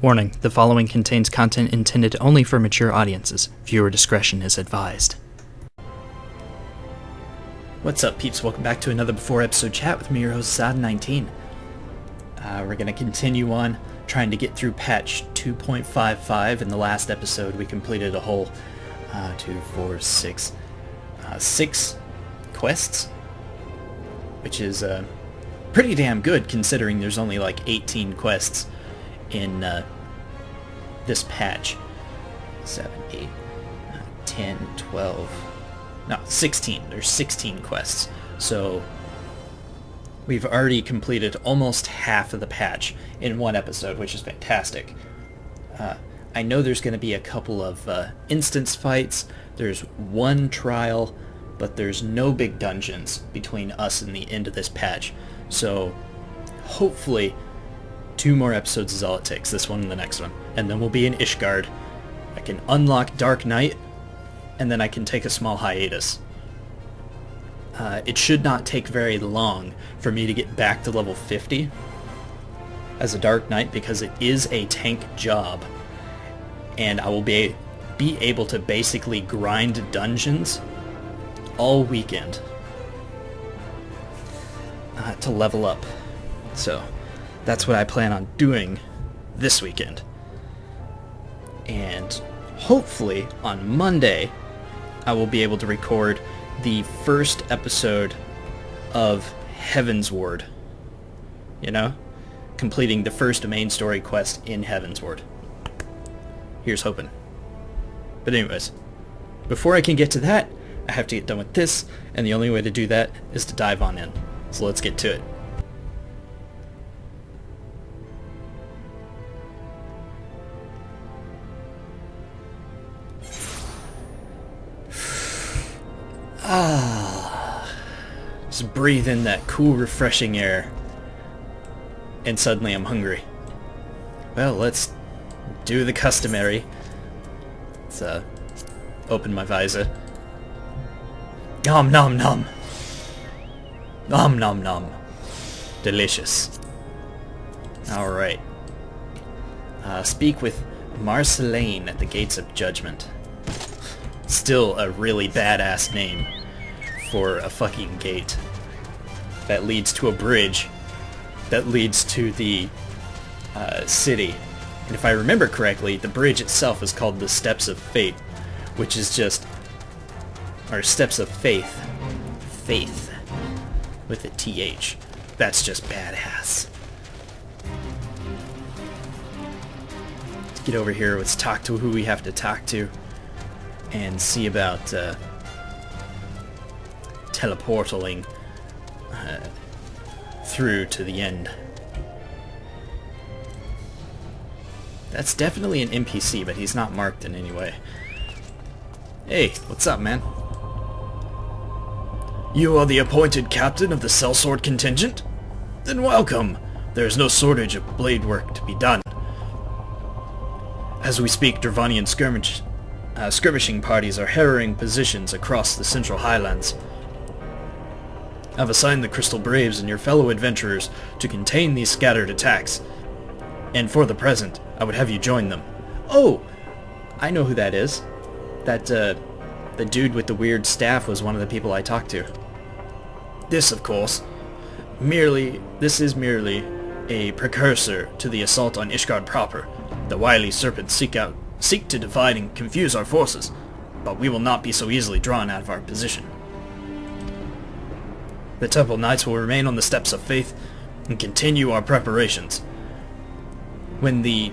Warning, the following contains content intended only for mature audiences. Viewer discretion is advised. What's up, peeps? Welcome back to another Before Episode chat with me, your host, Zod19. We're going to continue on trying to get through patch 2.55. In the last episode, we completed a whole 6 quests, which is pretty damn good considering there's only like 18 quests in this patch. 7, 8, 10, 12... No, 16. There's 16 quests. So we've already completed almost half of the patch in one episode, which is fantastic. I know there's going to be a couple of instance fights. There's one trial, but there's no big dungeons between us and the end of this patch. So hopefully 2 more episodes is all it takes, this one and the next one. And then we'll be in Ishgard. I can unlock Dark Knight, and then I can take a small hiatus. It should not take very long for me to get back to level 50 as a Dark Knight, because it is a tank job, and I will be able to basically grind dungeons all weekend to level up. So that's what I plan on doing this weekend. And hopefully on Monday I will be able to record the first episode of Heavensward. You know? Completing the first main story quest in Heavensward. Here's hoping. But anyways, before I can get to that, I have to get done with this, and the only way to do that is to dive on in. So let's get to it. Just breathe in that cool, refreshing air, and suddenly I'm hungry. Well, let's do the customary. Let's open my visor. Nom nom nom. Nom nom nom. Delicious. Alright. Speak with Marceline at the Gates of Judgment. Still a really badass name for a fucking gate that leads to a bridge that leads to the city. And if I remember correctly, the bridge itself is called the Steps of Fate, which is just... or Steps of Faith. Faith. With a TH. That's just badass. Let's get over here, let's talk to who we have to talk to, and see about teleporting through to the end. That's definitely an NPC, but he's not marked in any way. Hey, what's up, man? You are the appointed captain of the sellsword contingent? Then welcome. There is no shortage of blade work to be done. As we speak, Dravanian skirmishing parties are harrying positions across the Central Highlands. I've assigned the Crystal Braves and your fellow adventurers to contain these scattered attacks, and for the present, I would have you join them. Oh! I know who that is. That, the dude with the weird staff was one of the people I talked to. This, of course, this is merely a precursor to the assault on Ishgard proper. The wily serpents seek to divide and confuse our forces, but we will not be so easily drawn out of our position. The Temple Knights will remain on the Steps of Faith and continue our preparations. When the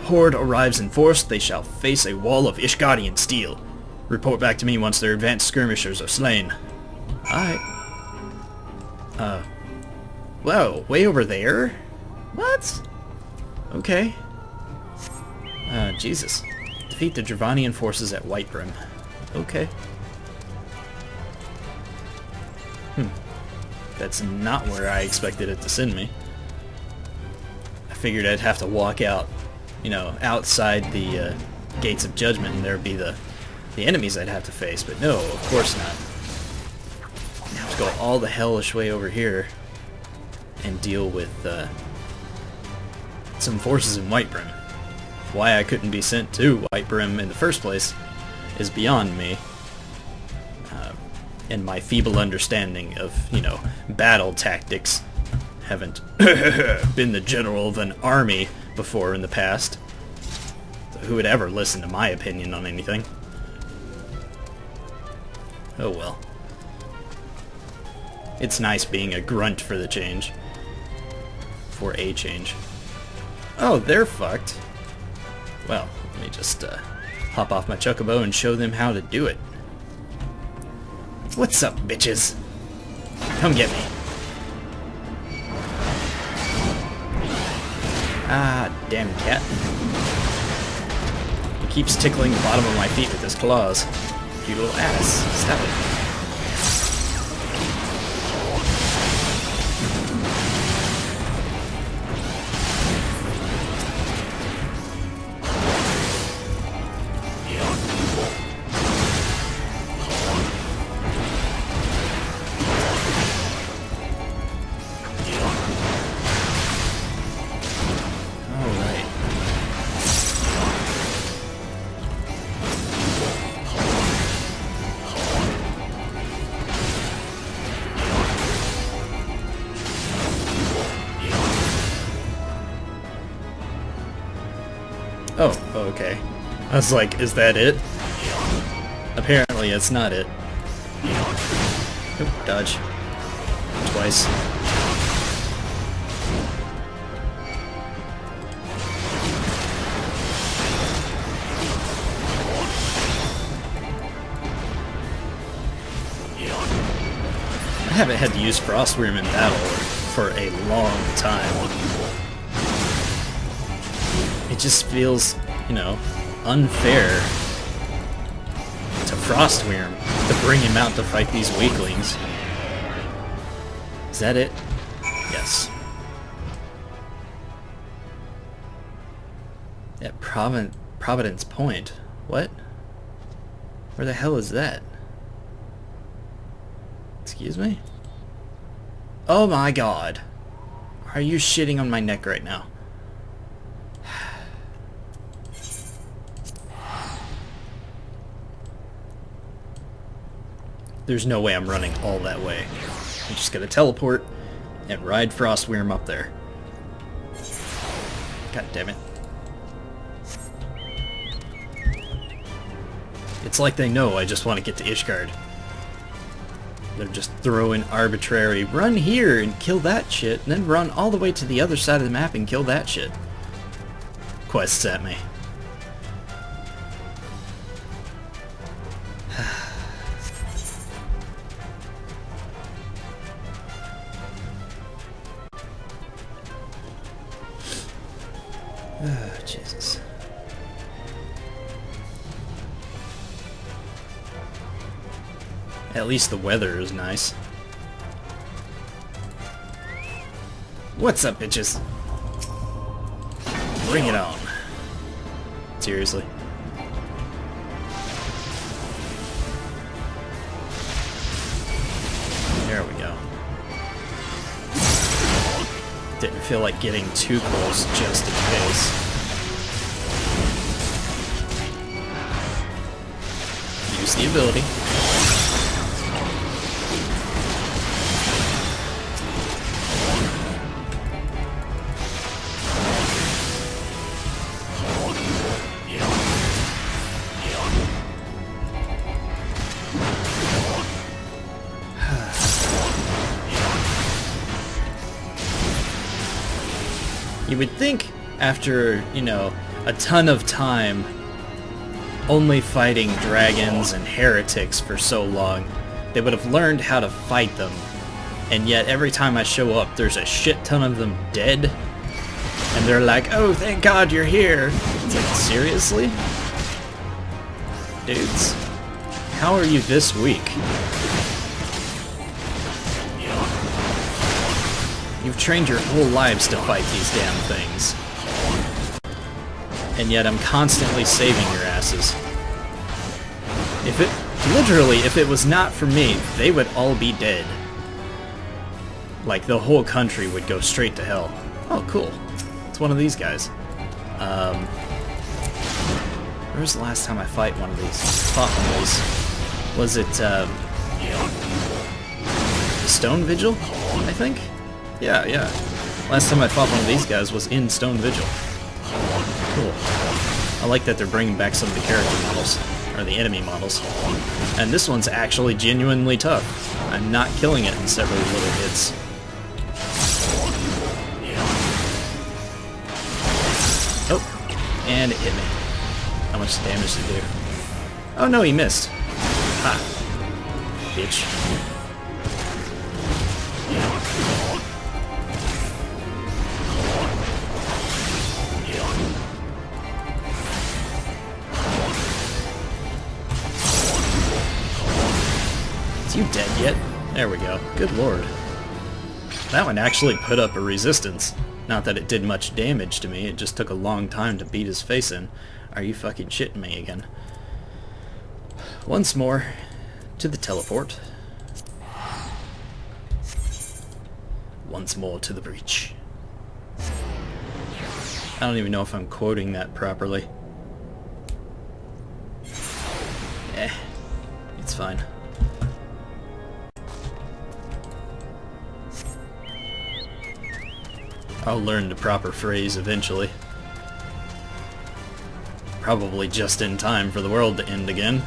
Horde arrives in force, they shall face a wall of Ishgardian steel. Report back to me once their advanced skirmishers are slain. Alright. Whoa, way over there? What? Okay. Jesus. Defeat the Dravanian forces at Whitebrim. Okay. That's not where I expected it to send me. I figured I'd have to walk out, outside the Gates of Judgment, and there'd be the enemies I'd have to face, but no, of course not. I have to go all the hellish way over here and deal with some forces in Whitebrim. Why I couldn't be sent to Whitebrim in the first place is beyond me. And my feeble understanding of, you know, battle tactics. Haven't been the general of an army before in the past. So who would ever listen to my opinion on anything? Oh well. It's nice being a grunt for the change. For a change. Oh, they're fucked. Well, let me just hop off my chocobo and show them how to do it. What's up, bitches? Come get me. Ah, damn cat. He keeps tickling the bottom of my feet with his claws. You little ass. Stop it. Oh, okay. I was like, is that it? Apparently it's not it. Oop, dodge. Twice. I haven't had to use Frostwyrm in battle for a long time. It just feels, you know, unfair to Frostwyrm to bring him out to fight these weaklings. Is that it? Yes. At Providence Point. What? Where the hell is that? Excuse me? Oh my god. Are you shitting on my neck right now? There's no way I'm running all that way. I'm just gonna teleport and ride Frostwyrm up there. God damn it. It's like they know I just want to get to Ishgard. They're just throwing arbitrary, run here and kill that shit, and then run all the way to the other side of the map and kill that shit. Quests at me. Oh, Jesus. At least the weather is nice. What's up, bitches? Bring it on. Seriously. There we go. Didn't feel like getting too close just in case. Use the ability. You would think after, you know, a ton of time only fighting dragons and heretics for so long, they would have learned how to fight them. And yet every time I show up, there's a shit ton of them dead. And they're like, oh, thank God you're here. It's like, seriously? Dudes, how are you this weak? You've trained your whole lives to fight these damn things. And yet I'm constantly saving your asses. Literally, if it was not for me, they would all be dead. Like, the whole country would go straight to hell. Oh, cool. That's one of these guys. Where was the last time I fought one of these? Was it, Stone Vigil, I think? Yeah. Last time I fought one of these guys was in Stone Vigil. Cool. I like that they're bringing back some of the character models, or the enemy models. And this one's actually genuinely tough. I'm not killing it in several little hits. Oh, and it hit me. How much damage did it do? Oh no, he missed. Ha. Bitch. Is you dead yet? There we go. Good lord. That one actually put up a resistance. Not that it did much damage to me, it just took a long time to beat his face in. Are you fucking shitting me again? Once more, to the teleport. Once more to the breach. I don't even know if I'm quoting that properly. It's fine. I'll learn the proper phrase eventually. Probably just in time for the world to end again.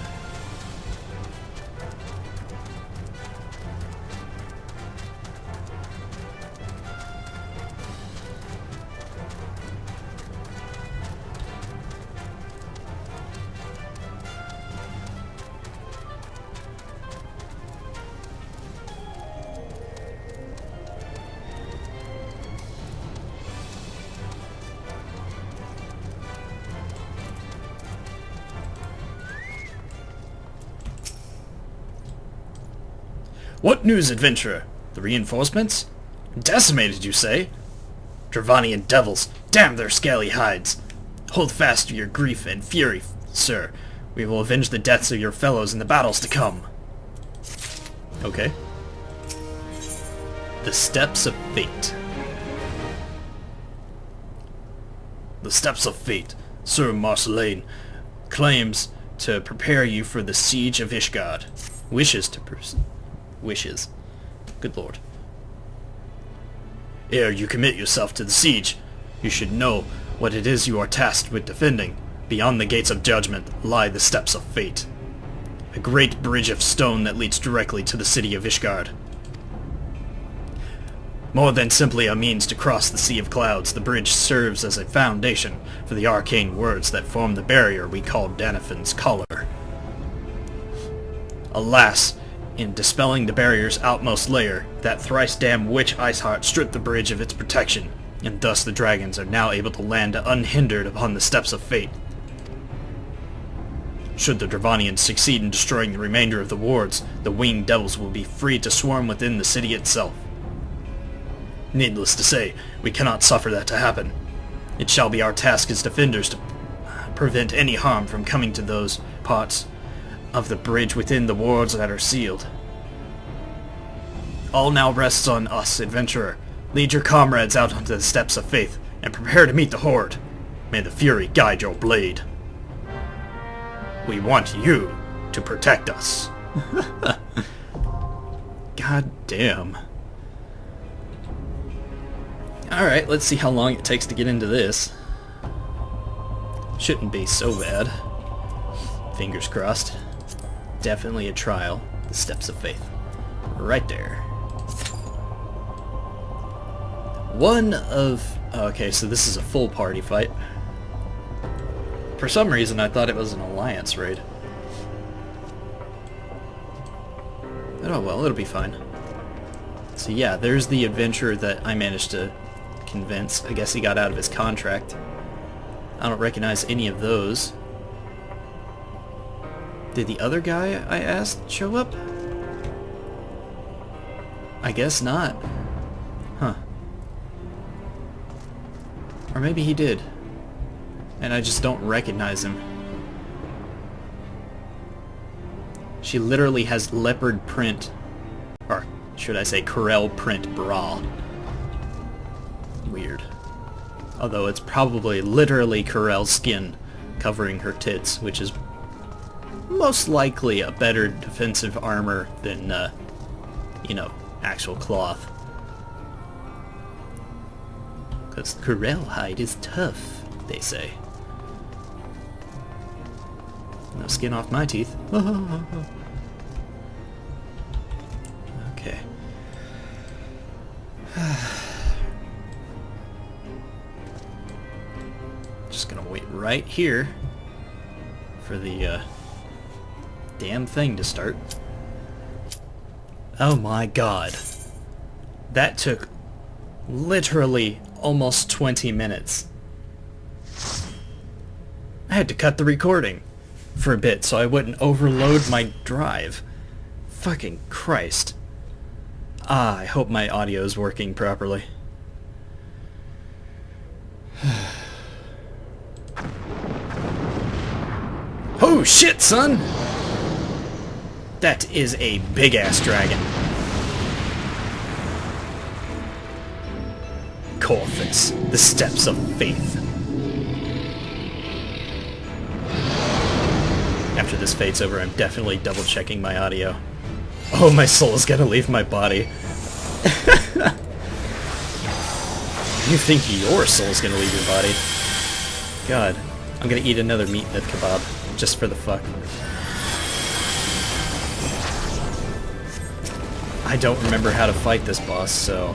What news, adventurer? The reinforcements? Decimated, you say? Dravanian devils, damn their scaly hides! Hold fast to your grief and fury, sir. We will avenge the deaths of your fellows in the battles to come. Okay. The Steps of Fate. The Steps of Fate, Sir Marceline, claims to prepare you for the siege of Ishgard. Wishes. Good lord. Ere you commit yourself to the siege, you should know what it is you are tasked with defending. Beyond the gates of judgment lie the Steps of Fate. A great bridge of stone that leads directly to the city of Ishgard. More than simply a means to cross the Sea of Clouds, the bridge serves as a foundation for the arcane words that form the barrier we call Danafin's Collar. Alas, in dispelling the barrier's outmost layer, that thrice-damned witch Iceheart stripped the bridge of its protection, and thus the dragons are now able to land unhindered upon the Steps of Fate. Should the Dravanians succeed in destroying the remainder of the wards, the winged devils will be free to swarm within the city itself. Needless to say, we cannot suffer that to happen. It shall be our task as defenders to prevent any harm from coming to those parts of the bridge within the wards that are sealed. All now rests on us, adventurer. Lead your comrades out onto the Steps of Faith, and prepare to meet the Horde. May the Fury guide your blade. We want you to protect us. God damn. Alright, let's see how long it takes to get into this. Shouldn't be so bad. Fingers crossed. Definitely a trial. The Steps of Faith. Right there. Okay, so this is a full party fight. For some reason I thought it was an alliance raid. Oh well, it'll be fine. So yeah, there's the adventurer that I managed to convince. I guess he got out of his contract. I don't recognize any of those. Did the other guy I asked show up? I guess not. Huh. Or maybe he did. And I just don't recognize him. She literally has leopard print, or should I say Corel print bra. Weird. Although it's probably literally Corel's skin covering her tits, which is most likely a better defensive armor than, you know, actual cloth. Because Corel hide is tough, they say. No skin off my teeth. Okay. Just gonna wait right here for the damn thing to start. Oh my god. That took literally almost 20 minutes. I had to cut the recording for a bit so I wouldn't overload my drive. Fucking Christ. Ah, I hope my audio is working properly. Oh shit, son! That is a big-ass dragon. Corphus, the steps of faith. After this fade's over, I'm definitely double-checking my audio. Oh, my soul is gonna leave my body. You think your soul's gonna leave your body? God, I'm gonna eat another meat myth kebab, just for the fuck. I don't remember how to fight this boss, so...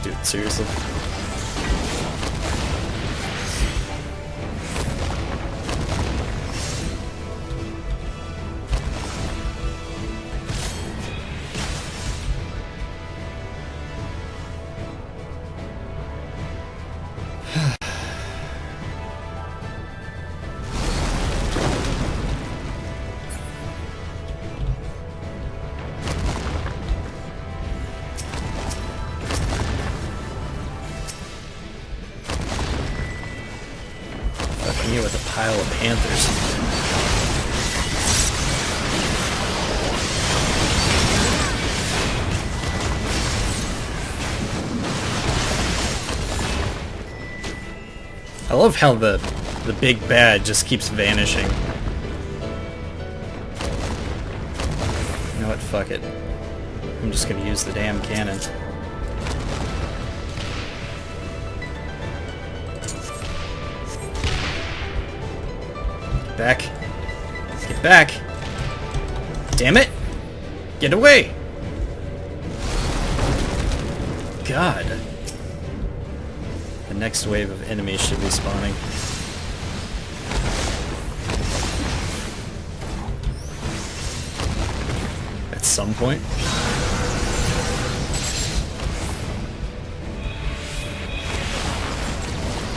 Dude, seriously? Here with a pile of panthers. I love how the big bad just keeps vanishing. You know what? Fuck it. I'm just gonna use the damn cannon. Back. Get back. Damn it. Get away. God. The next wave of enemies should be spawning. At some point.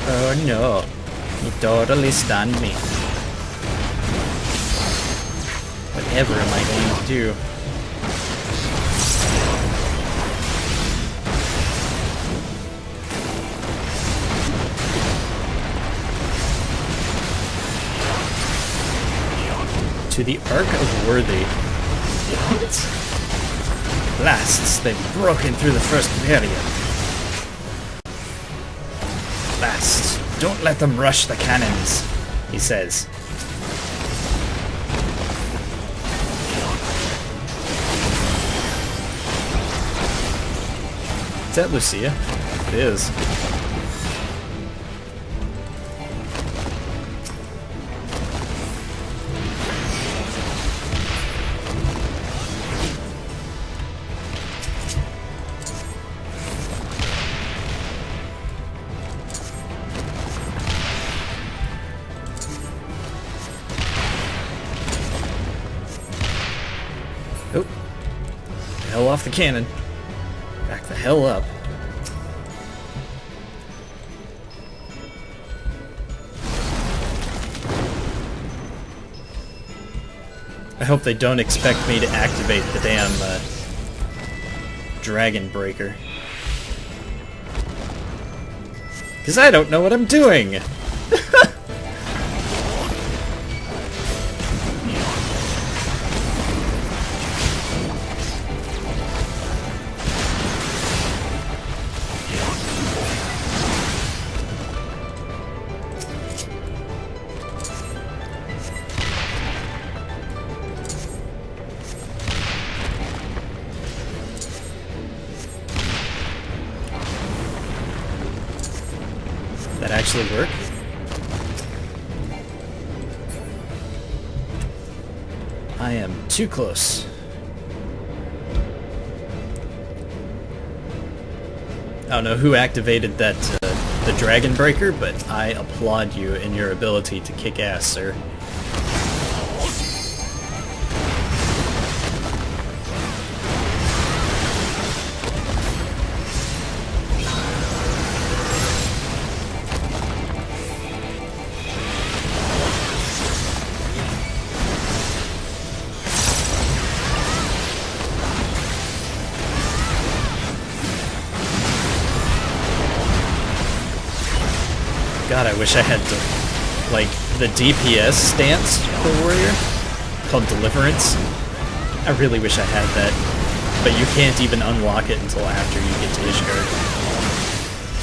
Oh no. You totally stunned me. Whatever am I going to do? To the Ark of Worthy. What? Blasts, they've broken through the first barrier. Blasts, don't let them rush the cannons, he says. Is that Lucia? It is. Oh. Hell off the cannon. Back the hell up. I hope they don't expect me to activate the damn Dragon Breaker. Because I don't know what I'm doing! That actually work? I am too close. I don't know who activated that, the Dragon Breaker, but I applaud you in your ability to kick ass, sir. God, I wish I had, like, the DPS stance for Warrior, called Deliverance. I really wish I had that, but you can't even unlock it until after you get to Ishgard,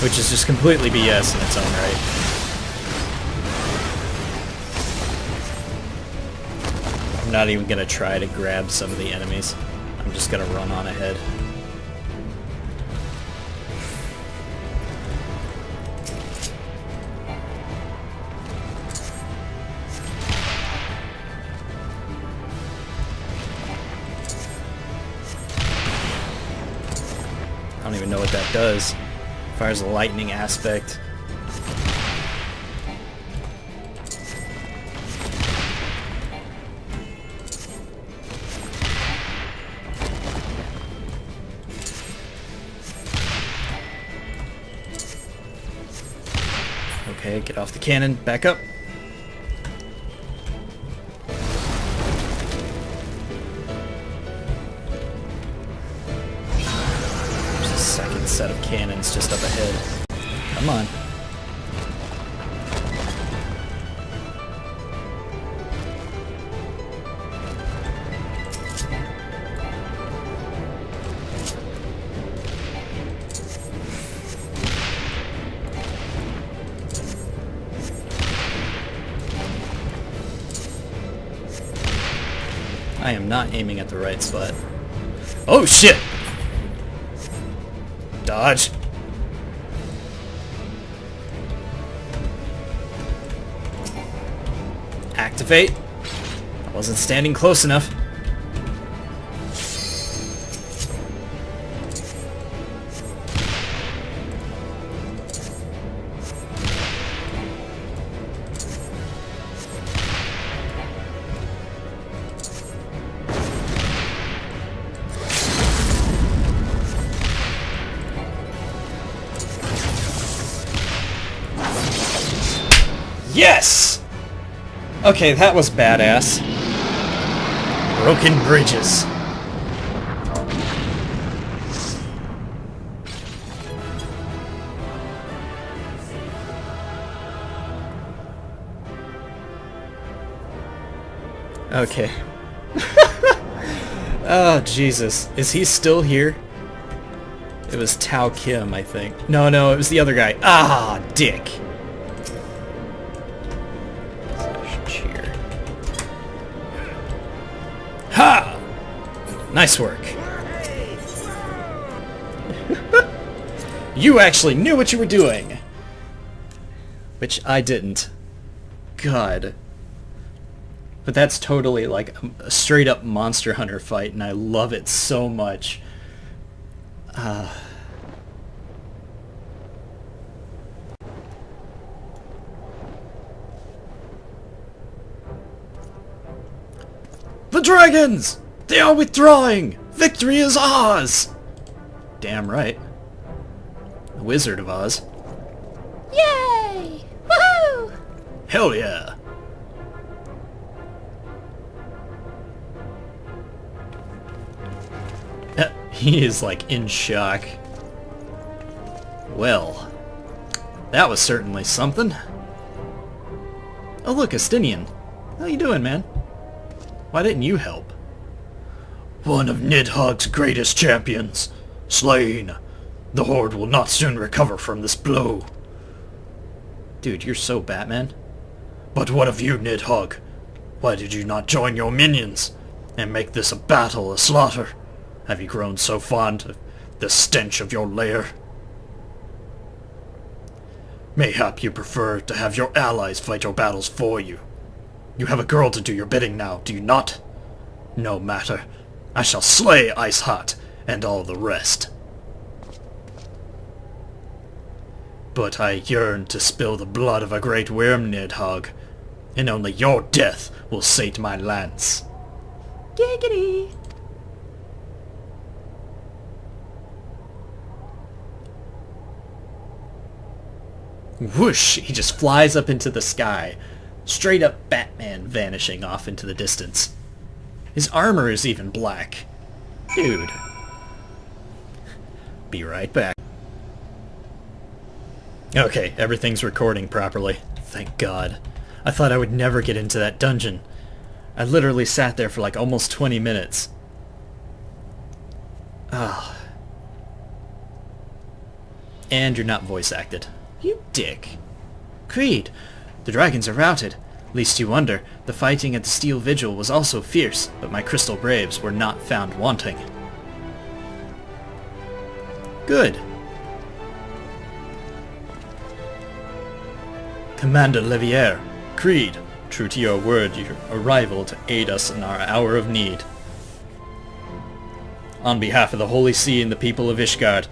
which is just completely BS in its own right. I'm not even gonna try to grab some of the enemies. I'm just gonna run on ahead. I don't even know what that does. Fires a lightning aspect. Okay, get off the cannon, back up. Set of cannons just up ahead. Come on. I am not aiming at the right spot. Oh shit! Dodge. Activate. I wasn't standing close enough. Yes! Okay, that was badass. Broken bridges. Okay. Oh, Jesus. Is he still here? It was Tao Kim, I think. No, it was the other guy. Ah, dick. Cheer. Ha! Nice work. You actually knew what you were doing. Which I didn't. God. But that's totally like a straight up Monster Hunter fight, and I love it so much. The dragons! They are withdrawing! Victory is ours! Damn right. Wizard of Oz. Yay! Woohoo! Hell yeah! He is like in shock. Well, that was certainly something. Oh look, Astinian. How you doing, man? Why didn't you help? One of Nidhogg's greatest champions, slain. The Horde will not soon recover from this blow. Dude, you're so Batman. But what of you, Nidhogg? Why did you not join your minions and make this a battle, a slaughter? Have you grown so fond of the stench of your lair? Mayhap you prefer to have your allies fight your battles for you. You have a girl to do your bidding now, do you not? No matter. I shall slay Iceheart and all the rest. But I yearn to spill the blood of a great worm, Nidhogg, and only your death will sate my lance. Giggity! Whoosh! He just flies up into the sky. Straight up Batman vanishing off into the distance. His armor is even black. Dude. Be right back. Okay, everything's recording properly. Thank God. I thought I would never get into that dungeon. I literally sat there for like almost 20 minutes. Ah. And you're not voice acted. You dick. Kreed, the dragons are routed. Least you wonder, the fighting at the Steel Vigil was also fierce, but my Crystal Braves were not found wanting. Good. Commander Levier, Kreed, true to your word, your arrival to aid us in our hour of need. On behalf of the Holy See and the people of Ishgard,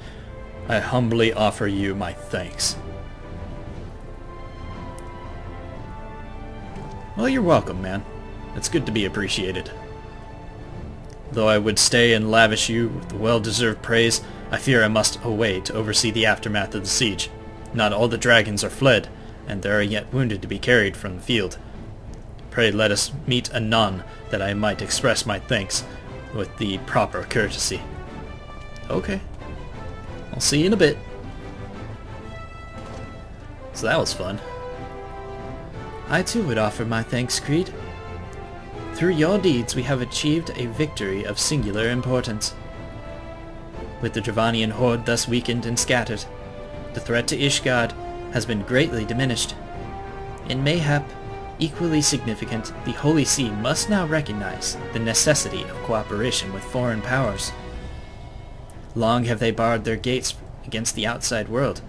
I humbly offer you my thanks. Well, you're welcome, man. It's good to be appreciated. Though I would stay and lavish you with the well-deserved praise, I fear I must away to oversee the aftermath of the siege. Not all the dragons are fled, and there are yet wounded to be carried from the field. Pray let us meet anon, that I might express my thanks with the proper courtesy. Okay. I'll see you in a bit. So that was fun. I too would offer my thanks, Kreed. Through your deeds we have achieved a victory of singular importance. With the Dravanian horde thus weakened and scattered, the threat to Ishgard has been greatly diminished. And mayhap, equally significant, the Holy See must now recognize the necessity of cooperation with foreign powers. Long have they barred their gates against the outside world,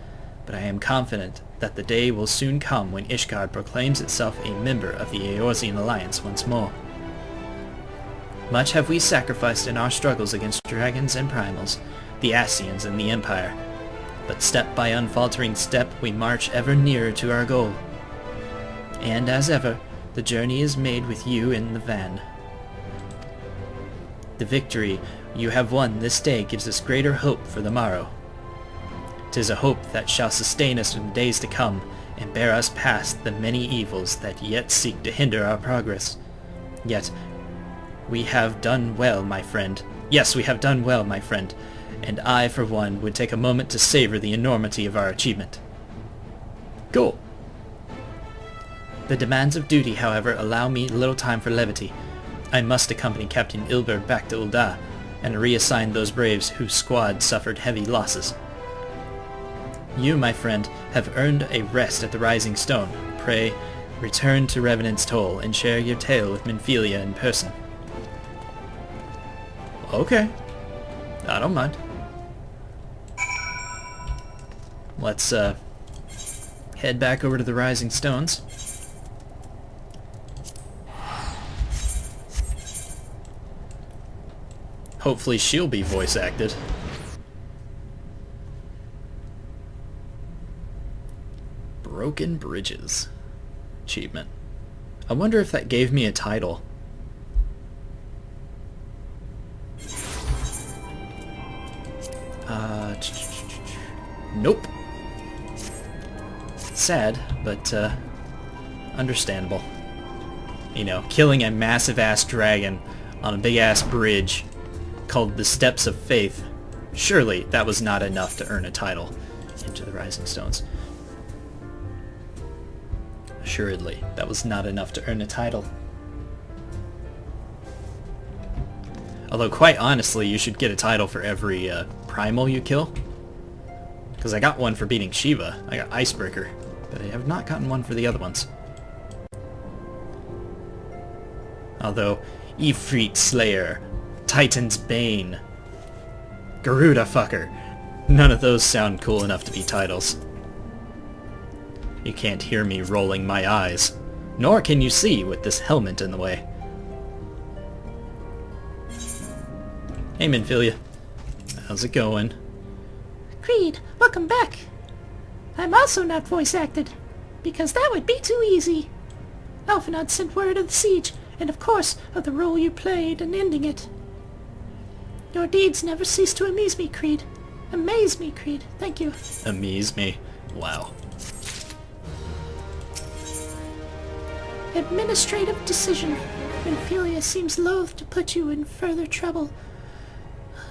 but I am confident that the day will soon come when Ishgard proclaims itself a member of the Eorzean alliance once more. Much have we sacrificed in our struggles against dragons and primals, the Ascians and the Empire, but step by unfaltering step we march ever nearer to our goal. And as ever, the journey is made with you in the van. The victory you have won this day gives us greater hope for the morrow. 'Tis a hope that shall sustain us in the days to come, and bear us past the many evils that yet seek to hinder our progress. Yet, we have done well, my friend. Yes, we have done well, my friend, and I, for one, would take a moment to savor the enormity of our achievement. Cool. The demands of duty, however, allow me little time for levity. I must accompany Captain Ilberd back to Ul'dah, and reassign those braves whose squad suffered heavy losses. You, my friend, have earned a rest at the Rising Stone. Pray, return to Revenant's Toll and share your tale with Minfilia in person. Okay. I don't mind. Let's, head back over to the Rising Stones. Hopefully she'll be voice acted. Broken Bridges. Achievement. I wonder if that gave me a title. Nope. Sad, but understandable. You know, killing a massive-ass dragon on a big-ass bridge called the Steps of Faith. Surely that was not enough to earn a title into the Rising Stones. Assuredly, that was not enough to earn a title. Although, quite honestly, you should get a title for every primal you kill. Because I got one for beating Shiva. I got Icebreaker. But I have not gotten one for the other ones. Although, Ifrit Slayer, Titan's Bane, Garuda Fucker, none of those sound cool enough to be titles. You can't hear me rolling my eyes, nor can you see with this helmet in the way. Hey Minfilia, how's it going? Kreed, welcome back. I'm also not voice acted, because that would be too easy. Alphanod sent word of the siege, and of course of the role you played in ending it. Your deeds never cease to amaze me, Kreed. Amaze me, Kreed. Thank you. Amaze me? Wow. Administrative decision. Minfilia seems loath to put you in further trouble.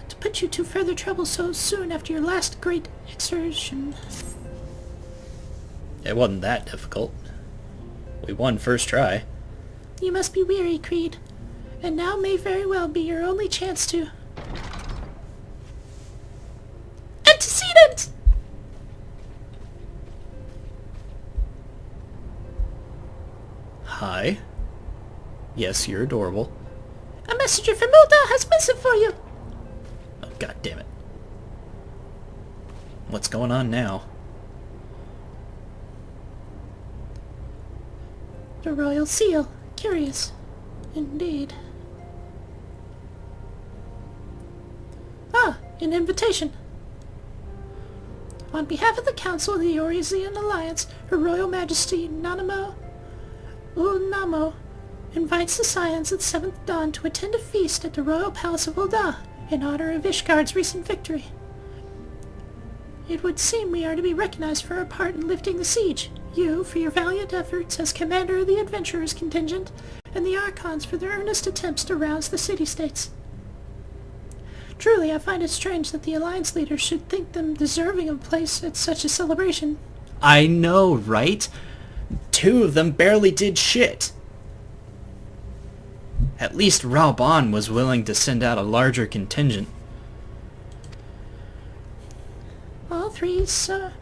To put you to further trouble so soon after your last great exertion. It wasn't that difficult. We won first try. You must be weary, Kreed. And now may very well be your only chance to... Antecedent! Hi. Yes, you're adorable. A messenger from Ulda has missive for you! Oh, god damn it. What's going on now? The royal seal. Curious. Indeed. Ah, an invitation. On behalf of the Council of the Eorzea Alliance, Her Royal Majesty Nanamo Ulnamo invites the Ascians at 7th Dawn to attend a feast at the Royal Palace of Ulda in honor of Ishgard's recent victory. It would seem we are to be recognized for our part in lifting the siege, you for your valiant efforts as commander of the adventurers contingent, and the Archons for their earnest attempts to rouse the city-states. Truly, I find it strange that the Alliance leaders should think them deserving of a place at such a celebration. I know, right? 2 of them barely did shit. At least Raoban was willing to send out a larger contingent. All 3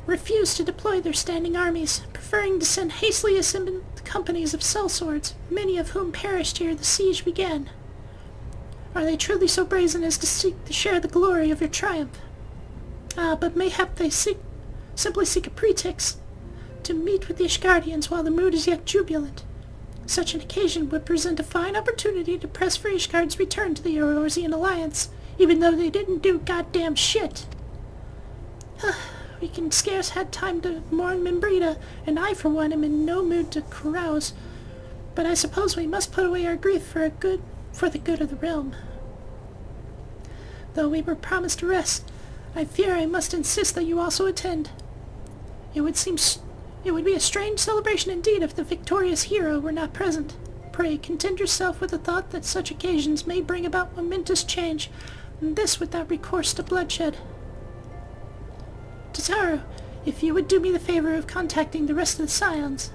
refused to deploy their standing armies, preferring to send hastily assembled companies of sellswords, many of whom perished ere the siege began. Are they truly so brazen as to seek to share the glory of your triumph? But mayhap they simply seek a pretext to meet with the Ishgardians while the mood is yet jubilant. Such an occasion would present a fine opportunity to press for Ishgard's return to the Eorzean Alliance, even though they didn't do goddamn shit. We can scarce had time to mourn Membrita, and I for one am in no mood to carouse. But I suppose we must put away our grief for the good of the realm. Though we were promised a rest, I fear I must insist that you also attend. It would be a strange celebration indeed if the victorious hero were not present. Pray, content yourself with the thought that such occasions may bring about momentous change, and this without recourse to bloodshed. Tataru, if you would do me the favor of contacting the rest of the Scions.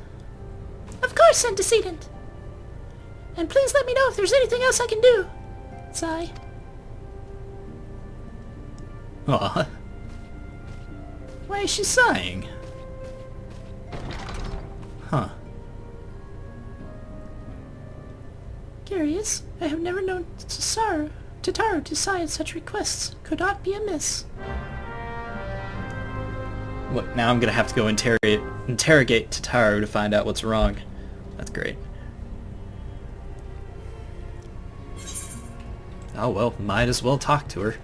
Of course, Antecedent! And please let me know if there's anything else I can do. Sigh. Aw. Why is she sighing? Huh. Curious. I have never known Tataru to sigh at such requests. Could aught be amiss? What, now I'm gonna have to go interrogate Tataru to find out what's wrong. That's great. Oh well, might as well talk to her.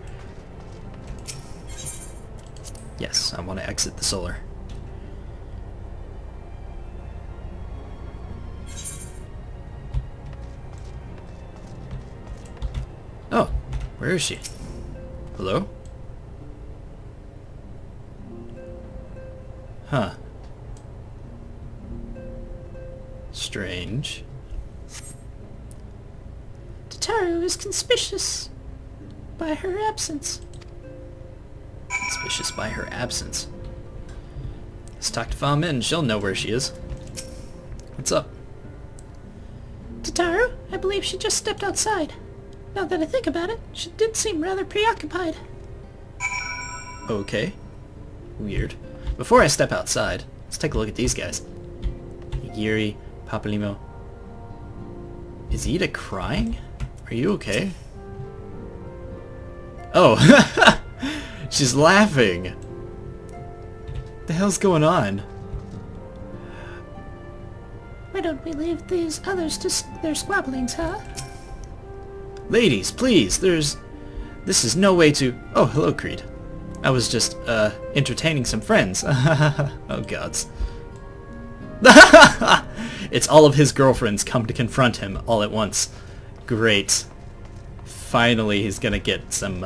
Yes, I want to exit the solar. Oh, where is she? Hello? Huh. Strange. Tataru is conspicuous by her absence. Suspicious by her absence. Let's talk to Fa Min. She'll know where she is. What's up? Tataru, I believe she just stepped outside. Now that I think about it, she did seem rather preoccupied. Okay. Weird. Before I step outside, let's take a look at these guys. Yuri, Papalimo. Is Ida crying? Are you okay? Oh! She's laughing! The hell's going on? Why don't we leave these others to their squabblings, huh? Ladies, please, this is no way to... Oh, hello, Kreed. I was just, entertaining some friends. Oh, gods. It's all of his girlfriends come to confront him all at once. Great. Finally, he's gonna get some,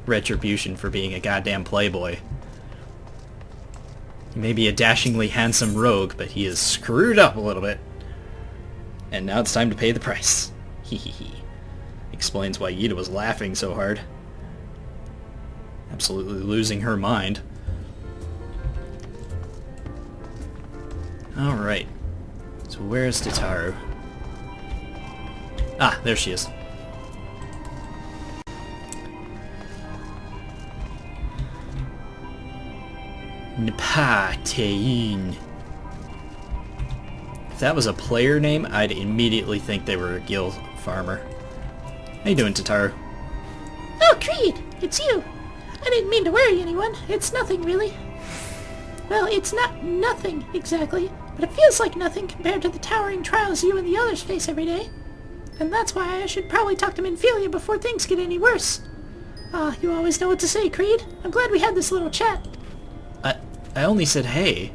retribution for being a goddamn playboy. He may be a dashingly handsome rogue, but he is screwed up a little bit. And now it's time to pay the price. Hee hee hee. Explains why Yida was laughing so hard. Absolutely losing her mind. Alright. So where's Tataru? Ah, there she is. Npatein. If that was a player name, I'd immediately think they were a guild farmer. How you doing, Tataru? Oh, Kreed! It's you! I didn't mean to worry anyone. It's nothing, really. Well, it's not nothing, exactly, but it feels like nothing compared to the towering trials you and the others face every day. And that's why I should probably talk to Minfilia before things get any worse. Ah, you always know what to say, Kreed. I'm glad we had this little chat. I only said hey.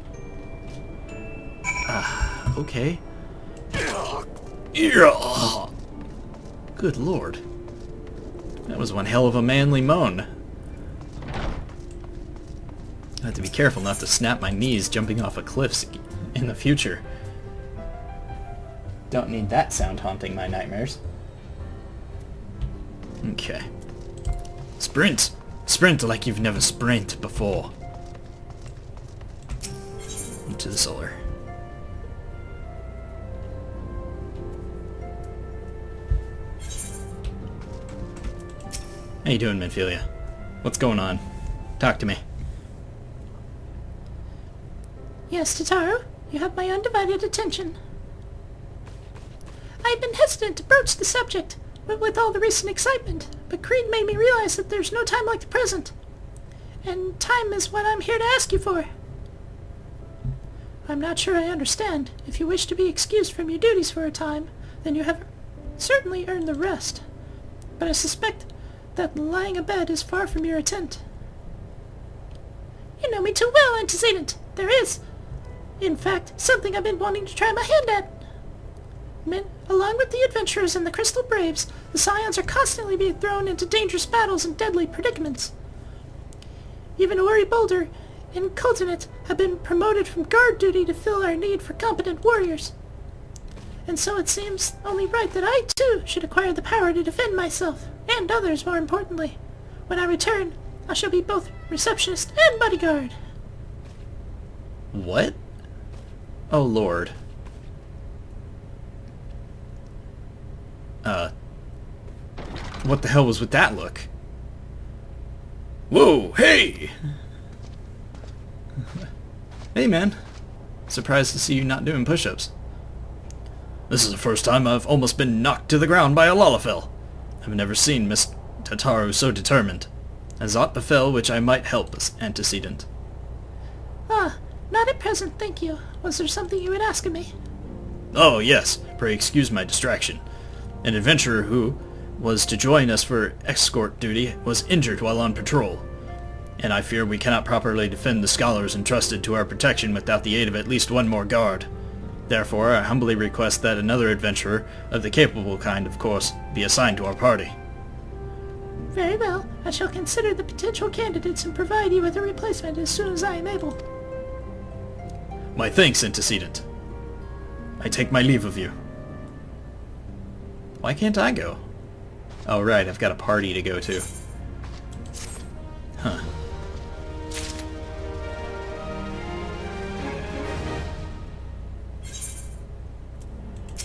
Okay. Good lord. That was one hell of a manly moan. I have to be careful not to snap my knees jumping off of cliffs in the future. Don't need that sound haunting my nightmares. Okay. Sprint! Sprint like you've never sprinted before. Into the solar. How you doing, Minfilia? What's going on? Talk to me. Yes, Tataru, you have my undivided attention. I've been hesitant to broach the subject, with all the recent excitement, but Kreed made me realize that there's no time like the present. And time is what I'm here to ask you for. I'm not sure I understand. If you wish to be excused from your duties for a time, then you have certainly earned the rest. But I suspect that lying abed is far from your intent. You know me too well, antecedent. There is, in fact, something I've been wanting to try my hand at. Along with the adventurers and the Crystal Braves, the Scions are constantly being thrown into dangerous battles and deadly predicaments. Even Ori Boulder and Kultinet have been promoted from guard duty to fill our need for competent warriors. And so it seems only right that I, too, should acquire the power to defend myself, and others, more importantly. When I return, I shall be both receptionist and bodyguard. What? Oh, Lord. What the hell was with that look? Whoa, hey! Hey, man. Surprised to see you not doing push-ups. This is the first time I've almost been knocked to the ground by a Lalafell. I've never seen Miss Tataru so determined. Has aught befell which I might help as antecedent? Ah, not at present, thank you. Was there something you would ask of me? Oh, yes. Pray excuse my distraction. An adventurer who was to join us for escort duty was injured while on patrol, and I fear we cannot properly defend the scholars entrusted to our protection without the aid of at least one more guard. Therefore, I humbly request that another adventurer, of the capable kind, of course, be assigned to our party. Very well. I shall consider the potential candidates and provide you with a replacement as soon as I am able. My thanks, antecedent. I take my leave of you. Why can't I go? Oh right, I've got a party to go to. Huh.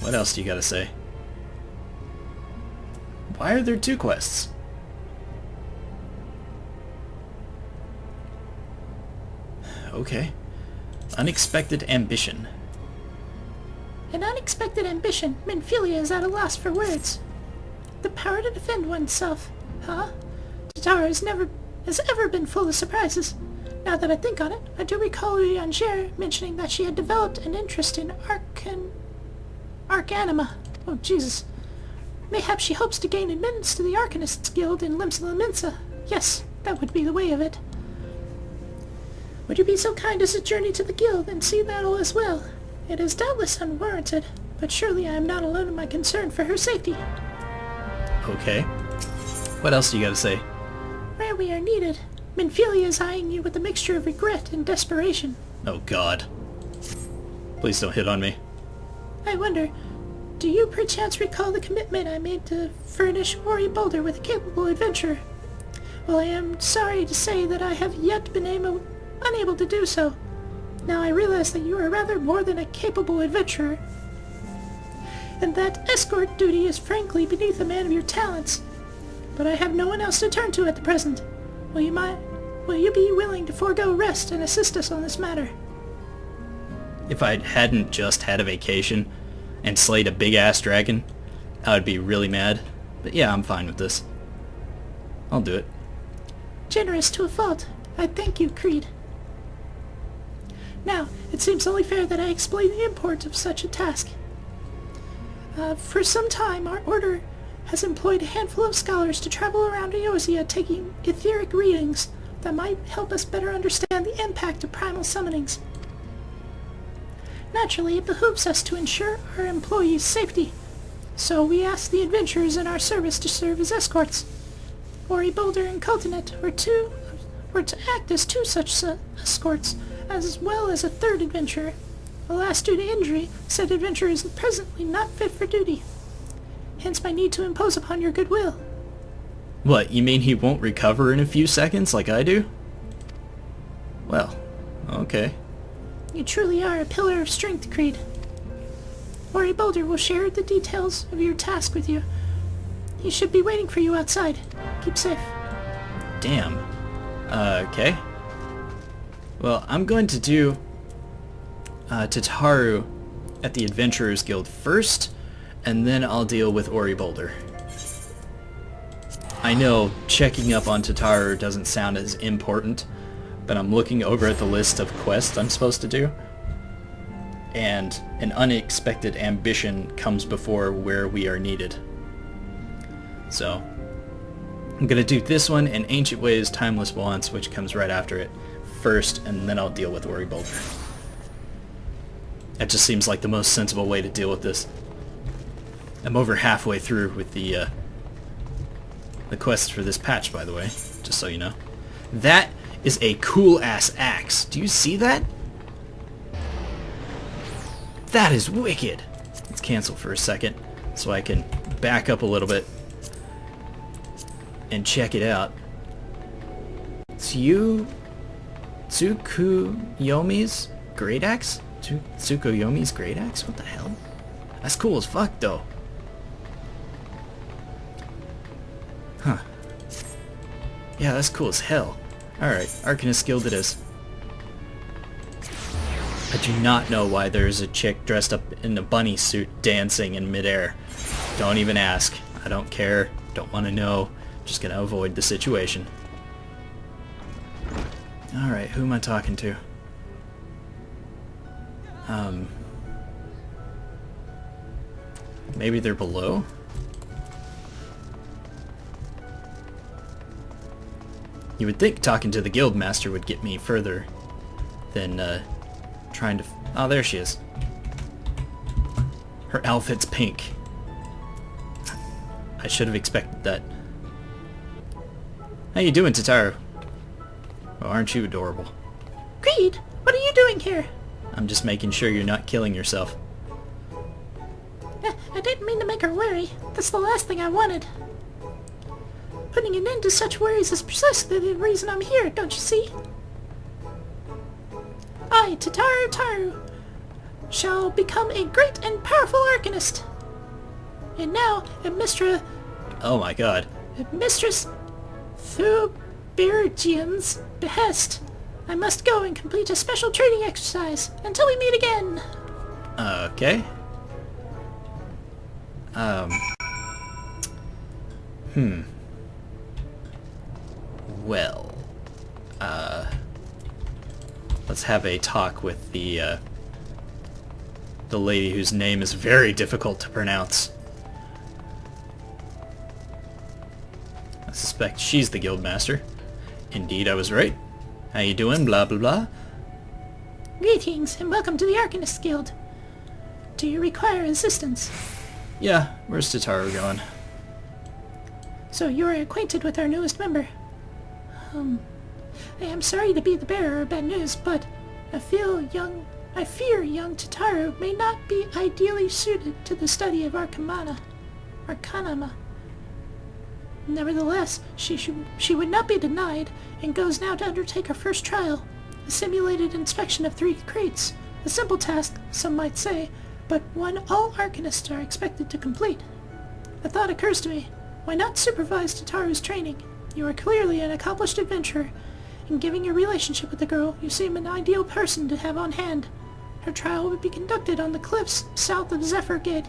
What else do you gotta say? Why are there 2 quests? Okay. Unexpected ambition. An unexpected ambition. Minfilia is at a loss for words. The power to defend oneself. Huh? Tatara has ever been full of surprises. Now that I think on it, I do recall Eorzea mentioning that she had developed an interest in Arcanima. Oh, Jesus. Mayhap she hopes to gain admittance to the Arcanists Guild in Limsa Minsa. Yes, that would be the way of it. Would you be so kind as to journey to the guild and see that all as well? It is doubtless unwarranted, but surely I am not alone in my concern for her safety. Okay. What else do you gotta say? Where we are needed, Minfilia is eyeing you with a mixture of regret and desperation. Oh god. Please don't hit on me. I wonder, do you perchance recall the commitment I made to furnish Ori Boulder with a capable adventurer? Well, I am sorry to say that I have yet been unable to do so. Now I realize that you are rather more than a capable adventurer, and that escort duty is frankly beneath a man of your talents. But I have no one else to turn to at the present. Will you be willing to forego rest and assist us on this matter? If I hadn't just had a vacation and slayed a big-ass dragon, I would be really mad. But yeah, I'm fine with this. I'll do it. Generous to a fault. I thank you, Kreed. Now, it seems only fair that I explain the import of such a task. For some time, our order has employed a handful of scholars to travel around Eorzea taking etheric readings that might help us better understand the impact of primal summonings. Naturally, it behooves us to ensure our employees' safety, so we ask the adventurers in our service to serve as escorts. Ori Boulder and Cultinet were to act as 2 such escorts, as well as a 3rd adventurer. Alas, due to injury, said adventurer is presently not fit for duty. Hence my need to impose upon your goodwill. What, you mean he won't recover in a few seconds like I do? Well, okay. You truly are a pillar of strength, Kreed. Ori Boulder will share the details of your task with you. He should be waiting for you outside. Keep safe. Damn. Okay. Well, I'm going to do Tataru at the Adventurers Guild first, and then I'll deal with Ori Boulder. I know checking up on Tataru doesn't sound as important, but I'm looking over at the list of quests I'm supposed to do, and an unexpected ambition comes before where we are needed. So, I'm going to do this one and Ancient Ways Timeless Wants, which comes right after it, first, and then I'll deal with Ori Boulder. That just seems like the most sensible way to deal with this. I'm over halfway through with the quests for this patch, by the way, just so you know. That is a cool-ass axe. Do you see that? That is wicked. Let's cancel for a second so I can back up a little bit and check it out. Tsukuyomi's Great Axe? Tsukuyomi's Great Axe? What the hell? That's cool as fuck, though. Huh. Yeah, that's cool as hell. Alright, Arcanist Guild it is. I do not know why there's a chick dressed up in a bunny suit dancing in midair. Don't even ask. I don't care. Don't want to know. Just gonna avoid the situation. Alright, who am I talking to? Maybe they're below? You would think talking to the guild master would get me further than trying to... Oh, there she is. Her outfit's pink. I should have expected that. How you doing, Tataru? Oh, aren't you adorable? Kreed, what are you doing here? I'm just making sure you're not killing yourself. I didn't mean to make her worry. That's the last thing I wanted. Putting an end to such worries is precisely the reason I'm here, don't you see? I, Taru, shall become a great and powerful arcanist. And now, at Oh my god. Mistress Thubirgian's behest, I must go and complete a special training exercise until we meet again. Okay. Well, let's have a talk with the lady whose name is very difficult to pronounce. I suspect she's the guildmaster. Indeed, I was right. How you doing? Blah, blah, blah. Greetings, and welcome to the Arcanist Guild. Do you require assistance? Yeah, where's Tataru going? So you are acquainted with our newest member. I am sorry to be the bearer of bad news, but I fear young Tataru may not be ideally suited to the study of Arcanama. Nevertheless, she would not be denied, and goes now to undertake her first trial, a simulated inspection of 3 crates. A simple task, some might say, but one all Arcanists are expected to complete. A thought occurs to me. Why not supervise Tataru's training? You are clearly an accomplished adventurer, and given your relationship with the girl, you seem an ideal person to have on hand. Her trial would be conducted on the cliffs south of Zephyr Gate.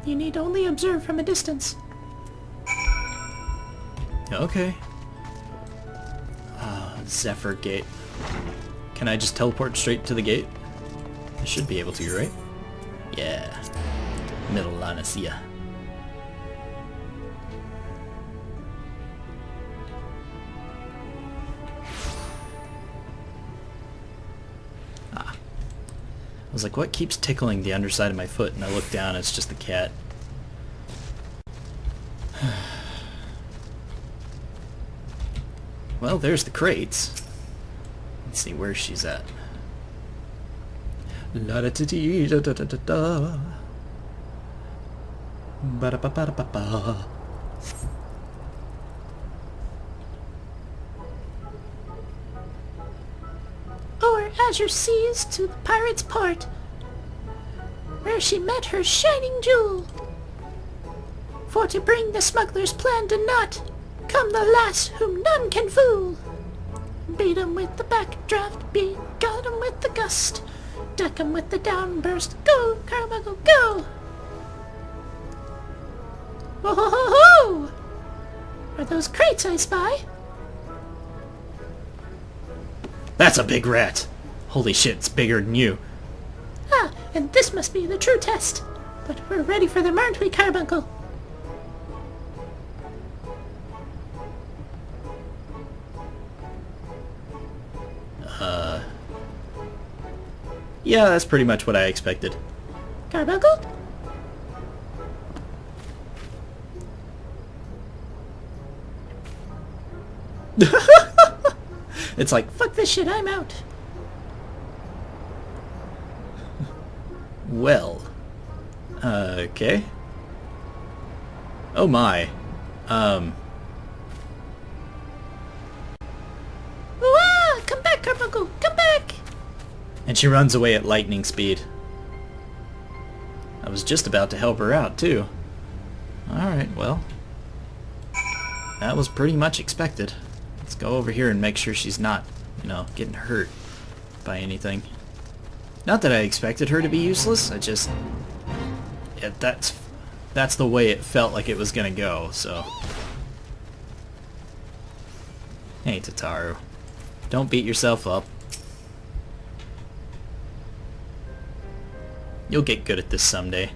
You need only observe from a distance. Okay. Zephyr Gate. Can I just teleport straight to the gate? I should be able to, right? Yeah. Middle Lanesia. I was like, what keeps tickling the underside of my foot? And I look down, it's just the cat. Well, there's the crates. Let's see where she's at. La da da dee da da da da da. Ba da ba ba da ba ba. O'er azure seas to the pirate's port, where she met her shining jewel. For to bring the smuggler's plan to naught, come the lass whom none can fool. Beat 'em with the backdraft, got 'em with the gust, deck 'em with the downburst. Go, Carbuncle, go! Whoa, ho, ho, ho! Are those crates I spy? That's a big rat! Holy shit, it's bigger than you. Ah, and this must be the true test. But we're ready for them, aren't we, Carbuncle? Yeah, that's pretty much what I expected. Carbuncle? It's like, Fuck this shit, I'm out. well, okay. Oh my. Wah! Come back, Carbuncle, come back! And she runs away at lightning speed. I was just about to help her out, too. Alright, well. That was pretty much expected. Let's go over here and make sure she's not, getting hurt by anything. Not that I expected her to be useless, I just... Yeah, that's the way it felt like it was gonna go, so... Hey, Tataru. Don't beat yourself up. You'll get good at this someday.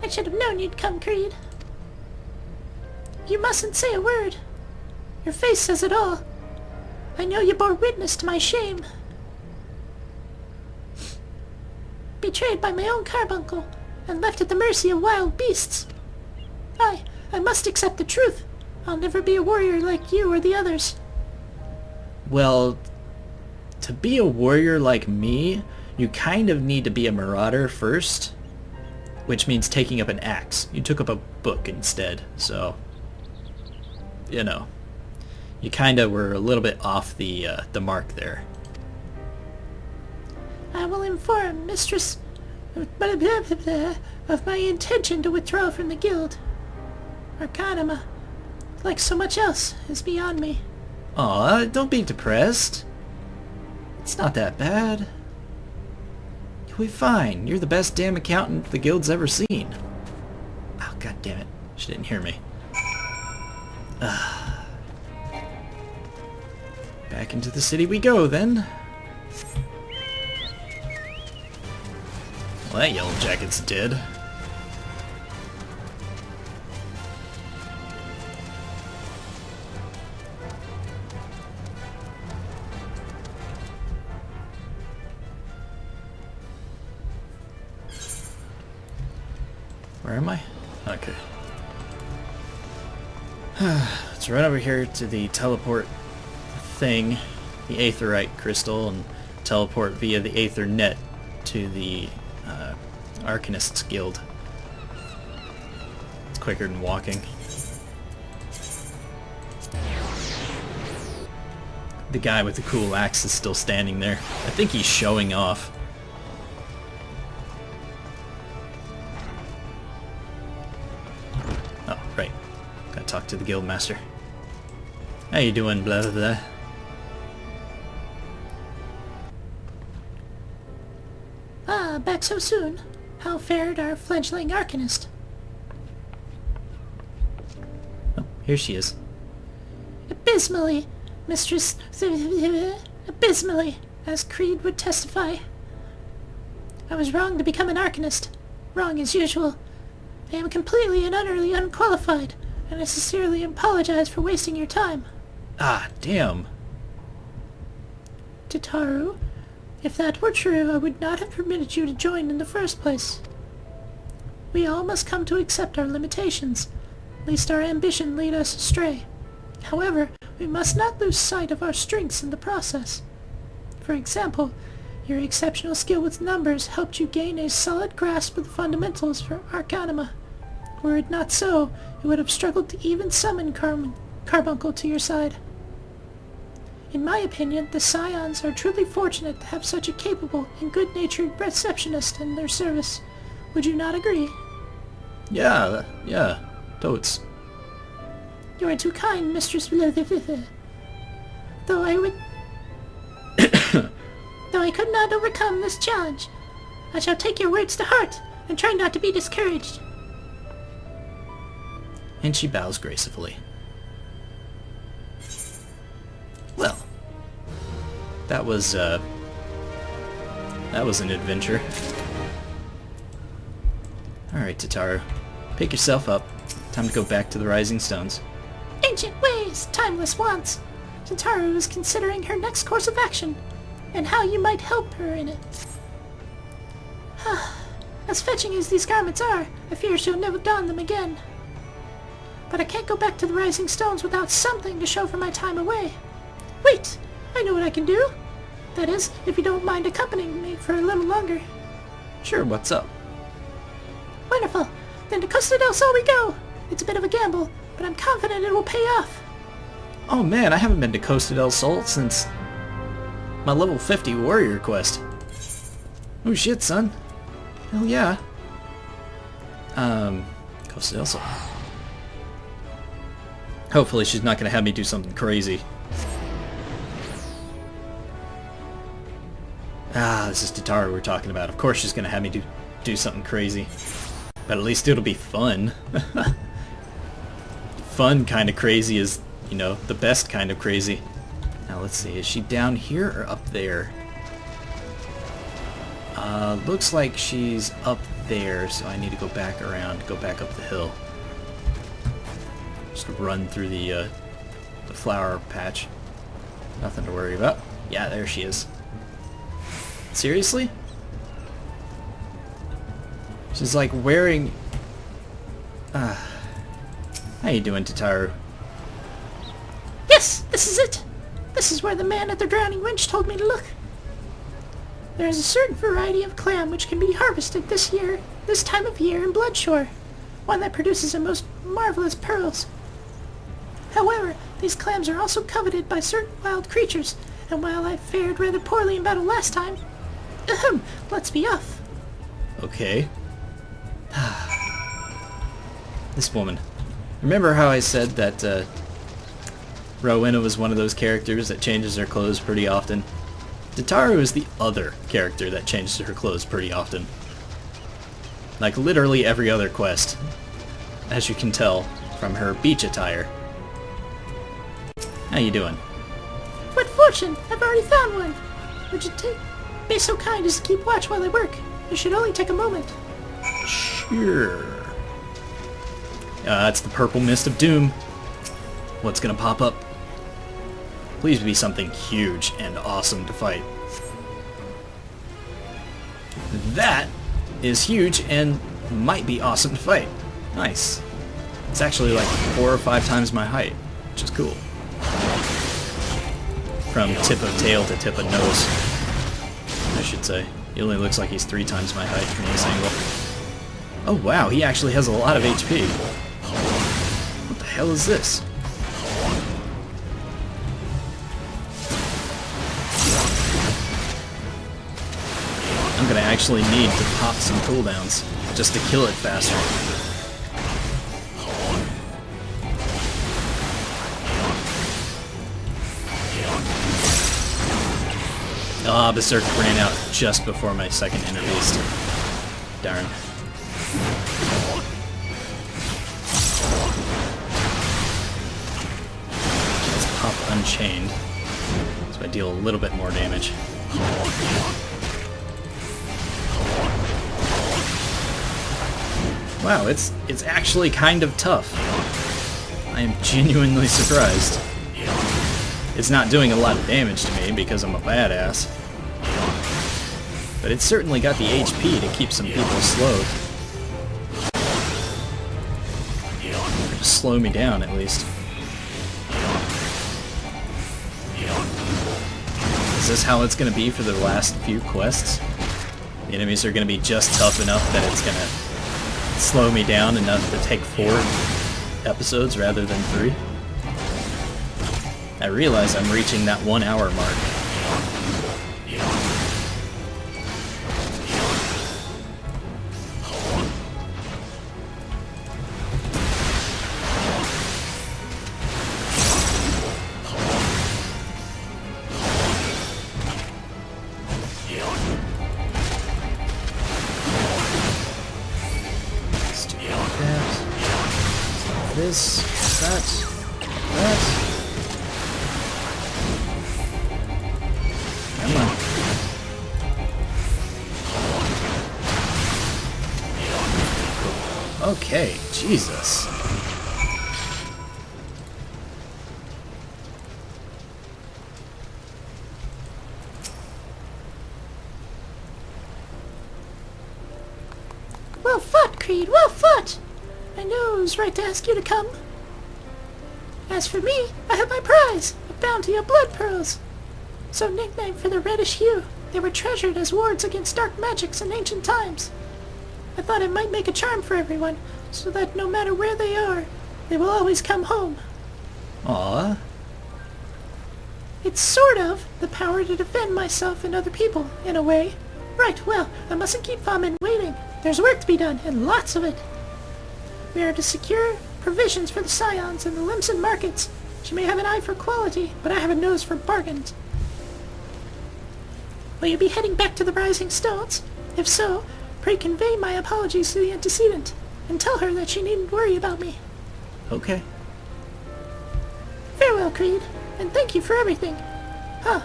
I should have known you'd come, Kreed. You mustn't say a word. Your face says it all. I know you bore witness to my shame. Betrayed by my own Carbuncle, and left at the mercy of wild beasts. I must accept the truth. I'll never be a warrior like you or the others. Well, to be a warrior like me, you kind of need to be a Marauder first. which means taking up an axe. You took up a book instead, so, you know, you kind of were a little bit off the mark there. I will inform Mistress of my intention to withdraw from the guild. Arcanima, like so much else, is beyond me. Aw, don't be depressed. It's not that bad. You'll be fine. You're the best damn accountant the guild's ever seen. Oh, god damn it. She didn't hear me. Back into the city we go, then. Well, that yellow jacket's dead. Where am I? Okay. Let's run over here to the teleport thing, the Aetherite crystal, and teleport via the Aether net to the Arcanists Guild. It's quicker than walking. The guy with the cool axe is still standing there. I think he's showing off. Oh, right. Gotta talk to the guild master. How you doing, blah blah blah? Ah, back so soon. How fared our fledgling Arcanist? Oh, here she is. Abysmally, Mistress... abysmally, as Kreed would testify. I was wrong to become an Arcanist. Wrong as usual. I am completely and utterly unqualified, and I sincerely apologize for wasting your time. Ah, damn. Tataru, if that were true, I would not have permitted you to join in the first place. We all must come to accept our limitations, lest our ambition lead us astray. However, we must not lose sight of our strengths in the process. For example, your exceptional skill with numbers helped you gain a solid grasp of the fundamentals for Arcanima. Were it not so, you would have struggled to even summon Carbuncle to your side. In my opinion, the Scions are truly fortunate to have such a capable and good-natured receptionist in their service. Would you not agree? Yeah, totes. You are too kind, Mistress Though I would... Though I could not overcome this challenge, I shall take your words to heart and try not to be discouraged. And she bows gracefully. Well, that was an adventure. Alright, Tataru. Pick yourself up. Time to go back to the Rising Stones. Ancient ways, timeless wants. Tataru is considering her next course of action, and how you might help her in it. As fetching as these garments are, I fear she'll never don them again. But I can't go back to the Rising Stones without something to show for my time away. Wait! I know what I can do! That is, if you don't mind accompanying me for a little longer. Sure, what's up? Wonderful! Then to Costa del Sol we go! It's a bit of a gamble, but I'm confident it will pay off. Oh man, I haven't been to Costa del Sol since my level 50 warrior quest. Oh shit, son. Hell yeah. Costa del Sol. Hopefully she's not gonna have me do something crazy. Ah, this is Tataru we're talking about. Of course she's gonna have me do something crazy. But at least it'll be fun. Fun kind of crazy is, you know, the best kind of crazy. Now let's see, is she down here or up there? Looks like she's up there, so I need to go back around, go back up the hill. Just run through the flower patch. Nothing to worry about. Yeah, there she is. Seriously? She's like wearing... How you doing, Tataru? Yes, this is it! This is where the man at the drowning winch told me to look. There is a certain variety of clam which can be harvested this year this time of year in Bloodshore, one that produces the most marvelous pearls. However, these clams are also coveted by certain wild creatures, and while I fared rather poorly in battle last time, let's be off. Okay. This woman. Remember how I said that Rowena was one of those characters that changes her clothes pretty often? Dataru is the other character that changes her clothes pretty often. Like literally every other quest, as you can tell from her beach attire. How you doing? What fortune! I've already found one! Would you be so kind as to keep watch while I work? It should only take a moment. Sure. It's the purple mist of doom. What's gonna pop up? Please be something huge and awesome to fight. That is huge and might be awesome to fight. Nice. It's actually like 4 or 5 times my height, which is cool. From tip of tail to tip of nose, I should say. He only looks like he's 3 times my height from this angle. Oh wow, he actually has a lot of HP. What the hell is this? I'm gonna actually need to pop some cooldowns just to kill it faster. Ah, Berserk ran out just before my second Inner Beast. Darn. Let's pop Unchained, so I deal a little bit more damage. Wow, it's actually kind of tough. I am genuinely surprised. It's not doing a lot of damage to me because I'm a badass. But it's certainly got the HP to keep some people slowed. Or to slow me down, at least. Is this how it's going to be for the last few quests? The enemies are going to be just tough enough that it's going to slow me down enough to take 4 episodes rather than 3? I realize I'm reaching that 1 hour mark. Let's do that. This, that. Come on. Okay, Jesus. Well fought, Kreed, well fought! I know it was right to ask you to come. As for me, I have my prize, a bounty of blood pearls. So nicknamed for their reddish hue, they were treasured as wards against dark magics in ancient times. I thought it might make a charm for everyone, so that no matter where they are, they will always come home. Aww. It's sort of the power to defend myself and other people, in a way. Right, well, I mustn't keep Vomit waiting. There's work to be done, and lots of it. We are to secure provisions for the Scions and the Limson markets. She may have an eye for quality, but I have a nose for bargains. Will you be heading back to the Rising Stones? If so, pray convey my apologies to the antecedent, and tell her that she needn't worry about me. Okay. Farewell, Kreed, and thank you for everything. Huh,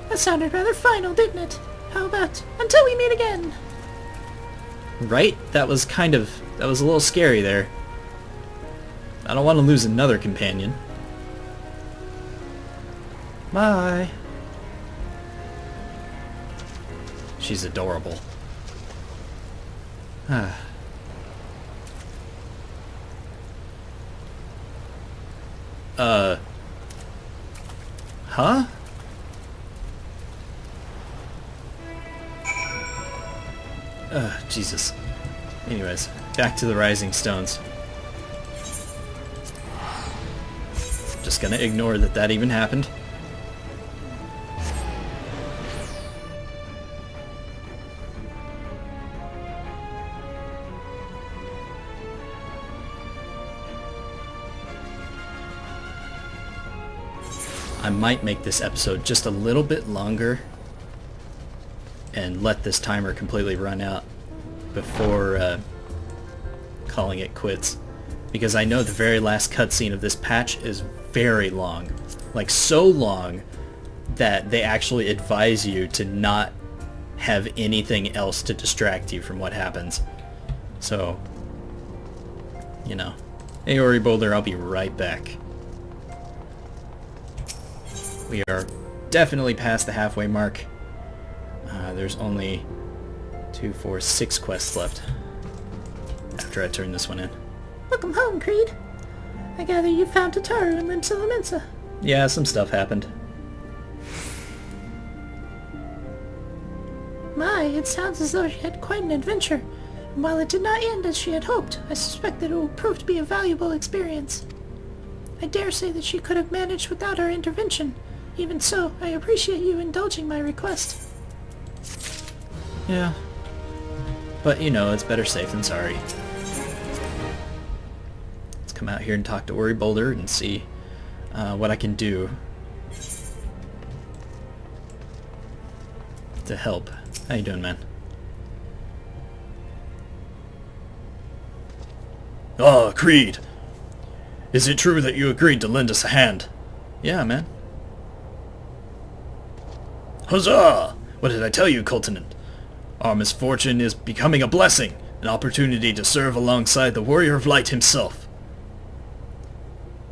that sounded rather final, didn't it? How about until we meet again? Right? That was a little scary there. I don't want to lose another companion. Bye. She's adorable. Huh? Jesus. Anyways, back to the Rising Stones. Just gonna ignore that even happened. I might make this episode just a little bit longer and let this timer completely run out before calling it quits, because I know the very last cutscene of this patch is very long, like so long that they actually advise you to not have anything else to distract you from what happens. So, you know, Aori Boulder, I'll be right back. We are definitely past the halfway mark. There's only 2, 4, 6 quests left after I turn this one in. Welcome home, Kreed. I gather you found Tataru and Limsa Laminsa. Yeah, some stuff happened. My, it sounds as though she had quite an adventure. And while it did not end as she had hoped, I suspect that it will prove to be a valuable experience. I dare say that she could have managed without our intervention. Even so, I appreciate you indulging my request. Yeah. But, you know, it's better safe than sorry. Let's come out here and talk to Ori Boulder and see what I can do to help. How you doing, man? Ah, Kreed. Is it true that you agreed to lend us a hand? Yeah, man. Huzzah! What did I tell you, Cultinant? Our misfortune is becoming a blessing, an opportunity to serve alongside the Warrior of Light himself.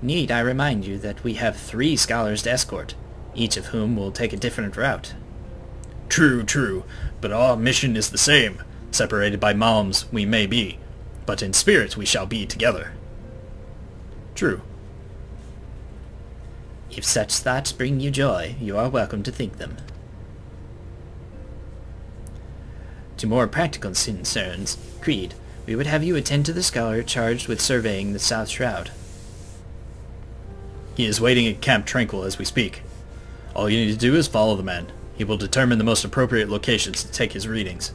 Need I remind you that we have 3 scholars to escort, each of whom will take a different route. True, but our mission is the same. Separated by malms we may be, but in spirit we shall be together. True. If such thoughts bring you joy, you are welcome to think them. To more practical concerns, Kreed, we would have you attend to the scholar charged with surveying the South Shroud. He is waiting at Camp Tranquil as we speak. All you need to do is follow the man. He will determine the most appropriate locations to take his readings.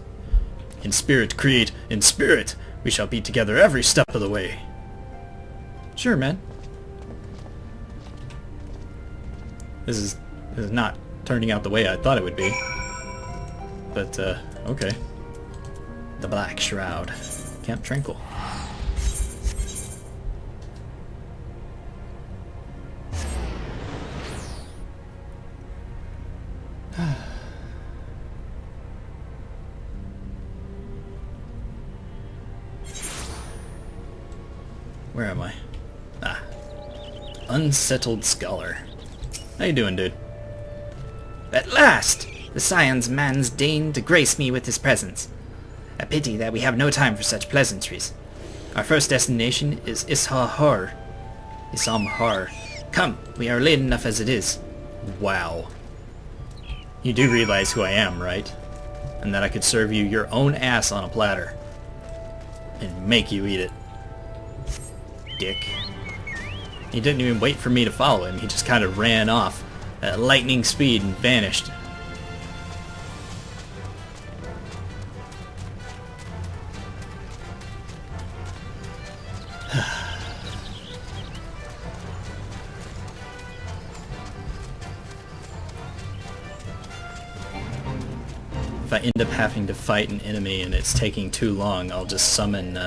In spirit, Kreed, in spirit, we shall be together every step of the way. Sure, man. This is not turning out the way I thought it would be. But, okay. The Black Shroud. Camp Tranquil. Where am I? Ah. Unsettled Scholar. How you doing, dude? At last! The Scion's man's deigned to grace me with his presence. A pity that we have no time for such pleasantries. Our first destination is Isam Har. Come, we are late enough as it is. Wow. You do realize who I am, right? And that I could serve you your own ass on a platter. And make you eat it. Dick. He didn't even wait for me to follow him. He just kind of ran off at lightning speed and vanished. If I end up having to fight an enemy and it's taking too long, I'll just summon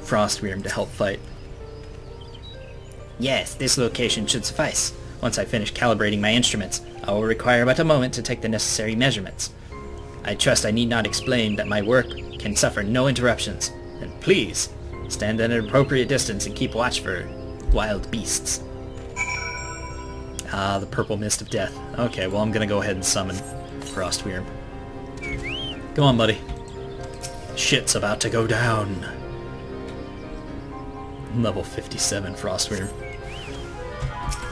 Frostwyrm to help fight. Yes, this location should suffice. Once I finish calibrating my instruments, I will require but a moment to take the necessary measurements. I trust I need not explain that my work can suffer no interruptions, and please, stand at an appropriate distance and keep watch for wild beasts. Ah, the purple mist of death. Okay, well I'm gonna go ahead and summon Frostwyrm. Come on, buddy. Shit's about to go down. Level 57 Frostwyrm.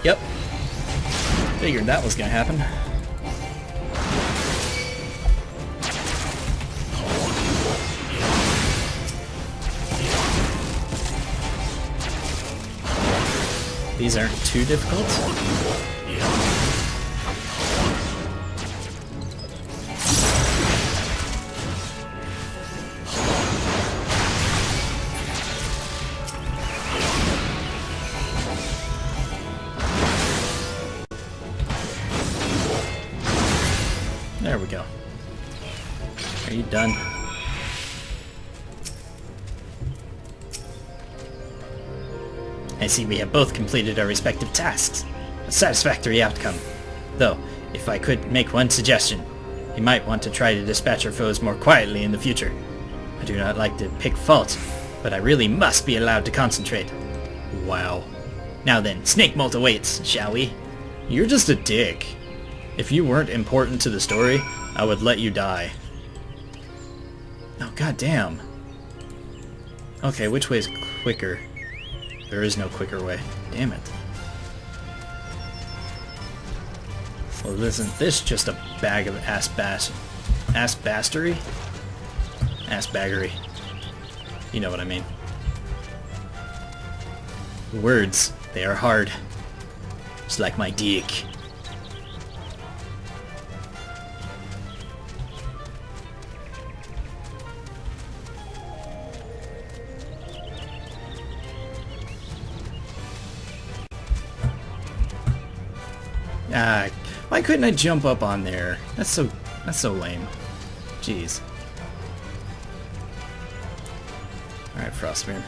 Yep. Figured that was gonna happen. These aren't too difficult. There we go. Are you done? I see we have both completed our respective tasks. A satisfactory outcome. Though, if I could make one suggestion, you might want to try to dispatch our foes more quietly in the future. I do not like to pick faults, but I really must be allowed to concentrate. Wow. Now then, snake molt awaits, shall we? You're just a dick. If you weren't important to the story, I would let you die. Oh, goddamn. Okay, which way is quicker? There is no quicker way. Damn it. Well, isn't this just a bag of ass-bastery? Ass-baggery. You know what I mean. Words, they are hard. Just like my dick. Why couldn't I jump up on there? That's so lame. Jeez. Alright, Frostman.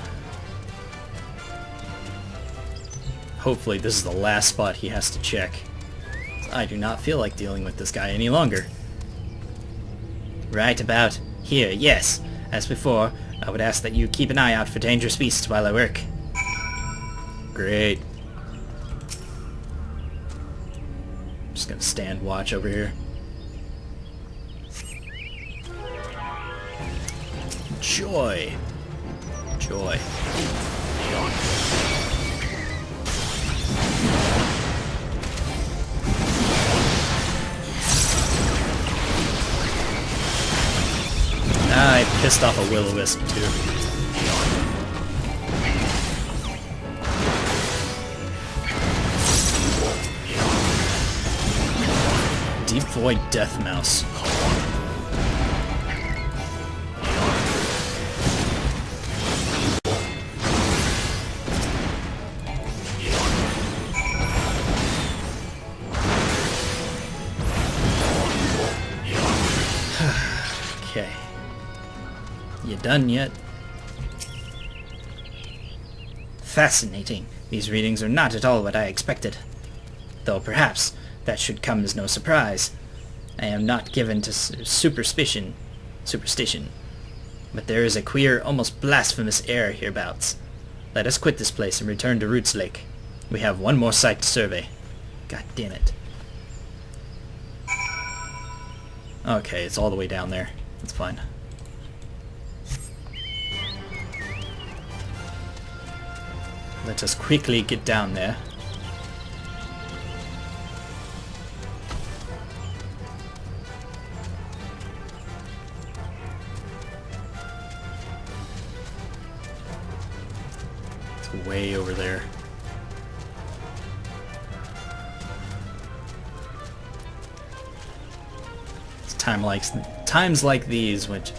Hopefully this is the last spot he has to check. I do not feel like dealing with this guy any longer. Right about here, yes. As before, I would ask that you keep an eye out for dangerous beasts while I work. Great. Just gonna stand watch over here. Joy. Joy. I pissed off a will-o-wisp too. Deep Void Death Mouse. Okay. You done yet? Fascinating. These readings are not at all what I expected. Though perhaps that should come as no surprise. I am not given to superstition, but there is a queer, almost blasphemous air hereabouts. Let us quit this place and return to Roots Lake. We have one more site to survey. God damn it. Okay, it's all the way down there. That's fine. Let us quickly get down there. It's way over there. It's times like these which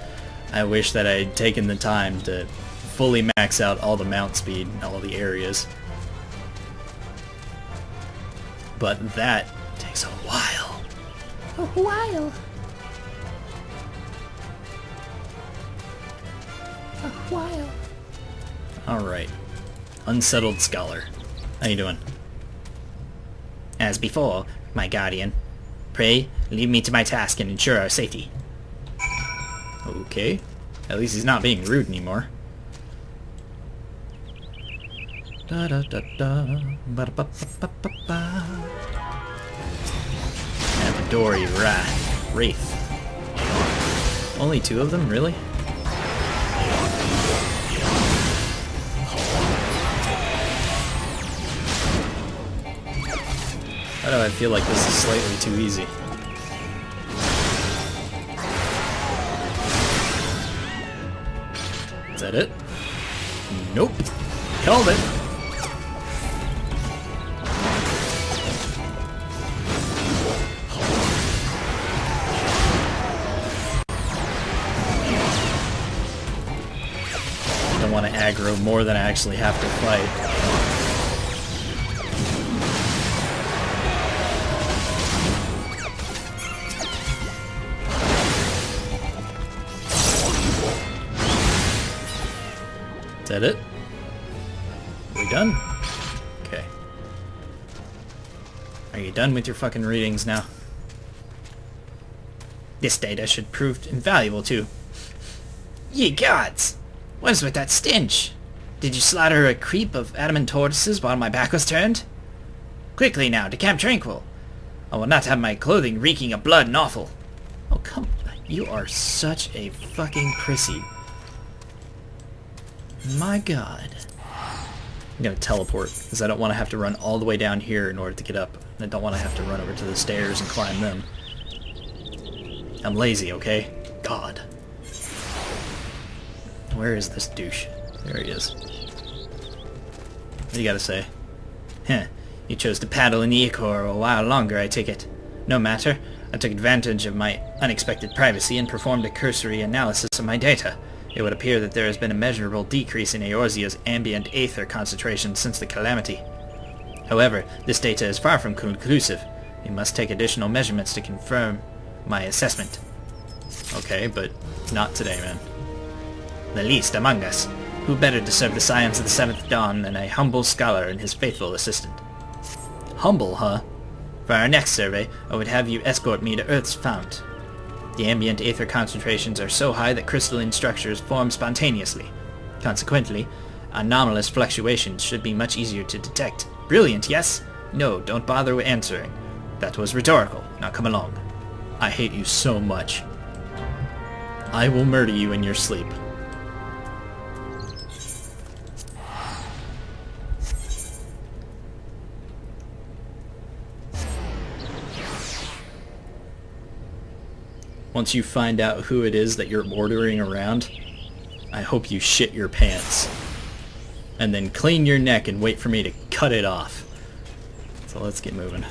I wish that I had taken the time to fully max out all the mount speed in all the areas. But that takes a while. A while. A while. Alright. Unsettled Scholar. How you doing? As before, my guardian. Pray, leave me to my task and ensure our safety. Okay. At least he's not being rude anymore. Da da da da. Ba da ba ba ba ba. Abadori Wraith. Only two of them, really? Why do I feel like this is slightly too easy? Is that it? Nope. Called it. want to aggro more than I actually have to fight. Is that it? Are we done? Okay. Are you done with your fucking readings now? This data should prove invaluable too. Ye gods! What is with that stench? Did you slaughter a creep of adamant tortoises while my back was turned? Quickly now, to Camp Tranquil. I will not have my clothing reeking of blood and offal. Oh, come on. You are such a fucking prissy. My god. I'm gonna teleport, because I don't want to have to run all the way down here in order to get up. I don't want to have to run over to the stairs and climb them. I'm lazy, okay? God. Where is this douche? There he is. What do you gotta say? Heh, you chose to paddle in the Ichor a while longer, I take it. No matter, I took advantage of my unexpected privacy and performed a cursory analysis of my data. It would appear that there has been a measurable decrease in Eorzea's ambient aether concentration since the calamity. However, this data is far from conclusive. We must take additional measurements to confirm my assessment. Okay, but not today, man. The least among us. Who better to serve the scions of the Seventh Dawn than a humble scholar and his faithful assistant? Humble, huh? For our next survey, I would have you escort me to Earth's fount. The ambient aether concentrations are so high that crystalline structures form spontaneously. Consequently, anomalous fluctuations should be much easier to detect. Brilliant, yes? No, don't bother with answering. That was rhetorical. Now come along. I hate you so much. I will murder you in your sleep. Once you find out who it is that you're ordering around, I hope you shit your pants. And then clean your neck and wait for me to cut it off. So let's get moving.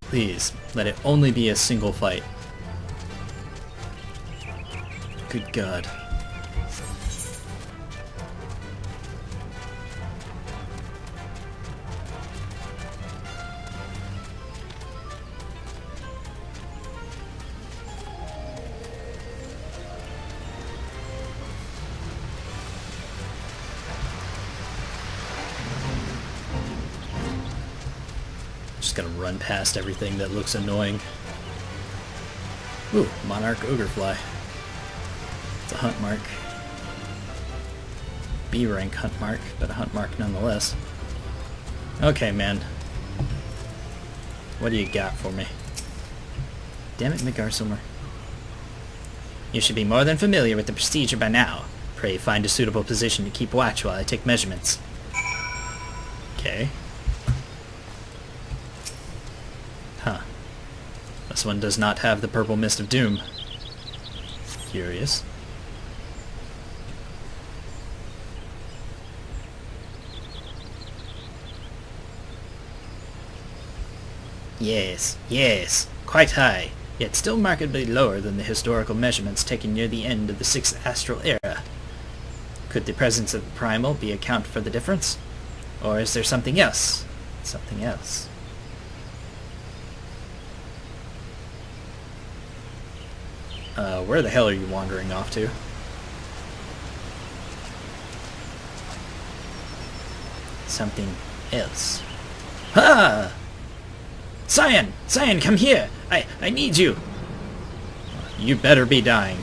Please, let it only be a single fight. Good God. Just gonna run past everything that looks annoying. Ooh, Monarch Ogrefly. It's a hunt mark. B rank hunt mark, but a hunt mark nonetheless. Okay, man. What do you got for me? Damn it, Midgarsilmer. You should be more than familiar with the procedure by now. Pray find a suitable position to keep watch while I take measurements. Okay. Huh. This one does not have the purple mist of doom. Curious. Yes, yes, quite high, yet still markedly lower than the historical measurements taken near the end of the 6th Astral Era. Could the presence of the primal be account for the difference? Or is there something else? Something else. Where the hell are you wandering off to? Something else. Ha! Scion! Scion, come here! I need you! You better be dying.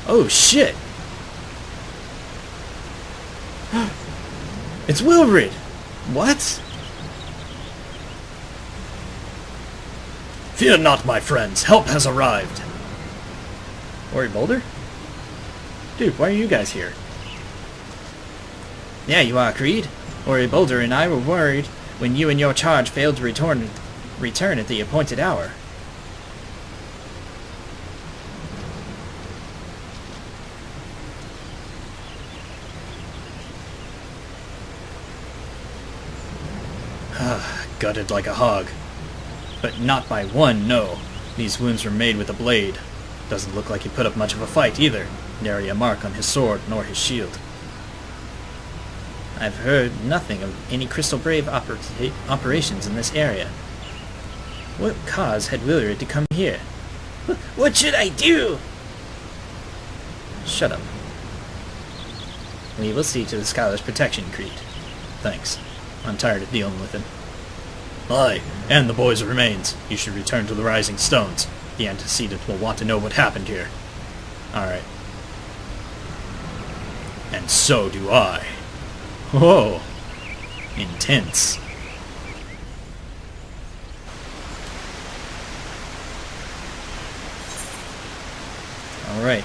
Oh shit! It's Wilrid! What? Fear not, my friends. Help has arrived. Ori Boulder? Dude, why are you guys here? There you are, Kreed. Ori Boulder and I were worried when you and your charge failed to return at the appointed hour. Gutted like a hog. But not by one, no. These wounds were made with a blade. Doesn't look like he put up much of a fight either. Nary a mark on his sword nor his shield. I've heard nothing of any Crystal Brave operations in this area. What cause had Willard to come here? What should I do? Shut up. We will see to the scholar's protection, Kreed. Thanks. I'm tired of dealing with him. Aye, and the boy's remains. You should return to the Rising Stones. The antecedent will want to know what happened here. Alright. And so do I. Whoa. Intense. Alright.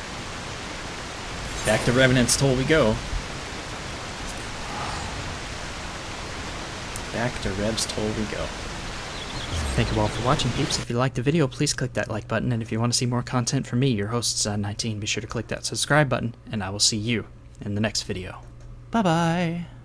Back to Revenant's Toll we go. Back to Rev's Toll we go. Thank you all for watching, peeps. If you liked the video, please click that like button, and if you want to see more content from me, your host, Zod19, be sure to click that subscribe button, and I will see you in the next video. Bye-bye!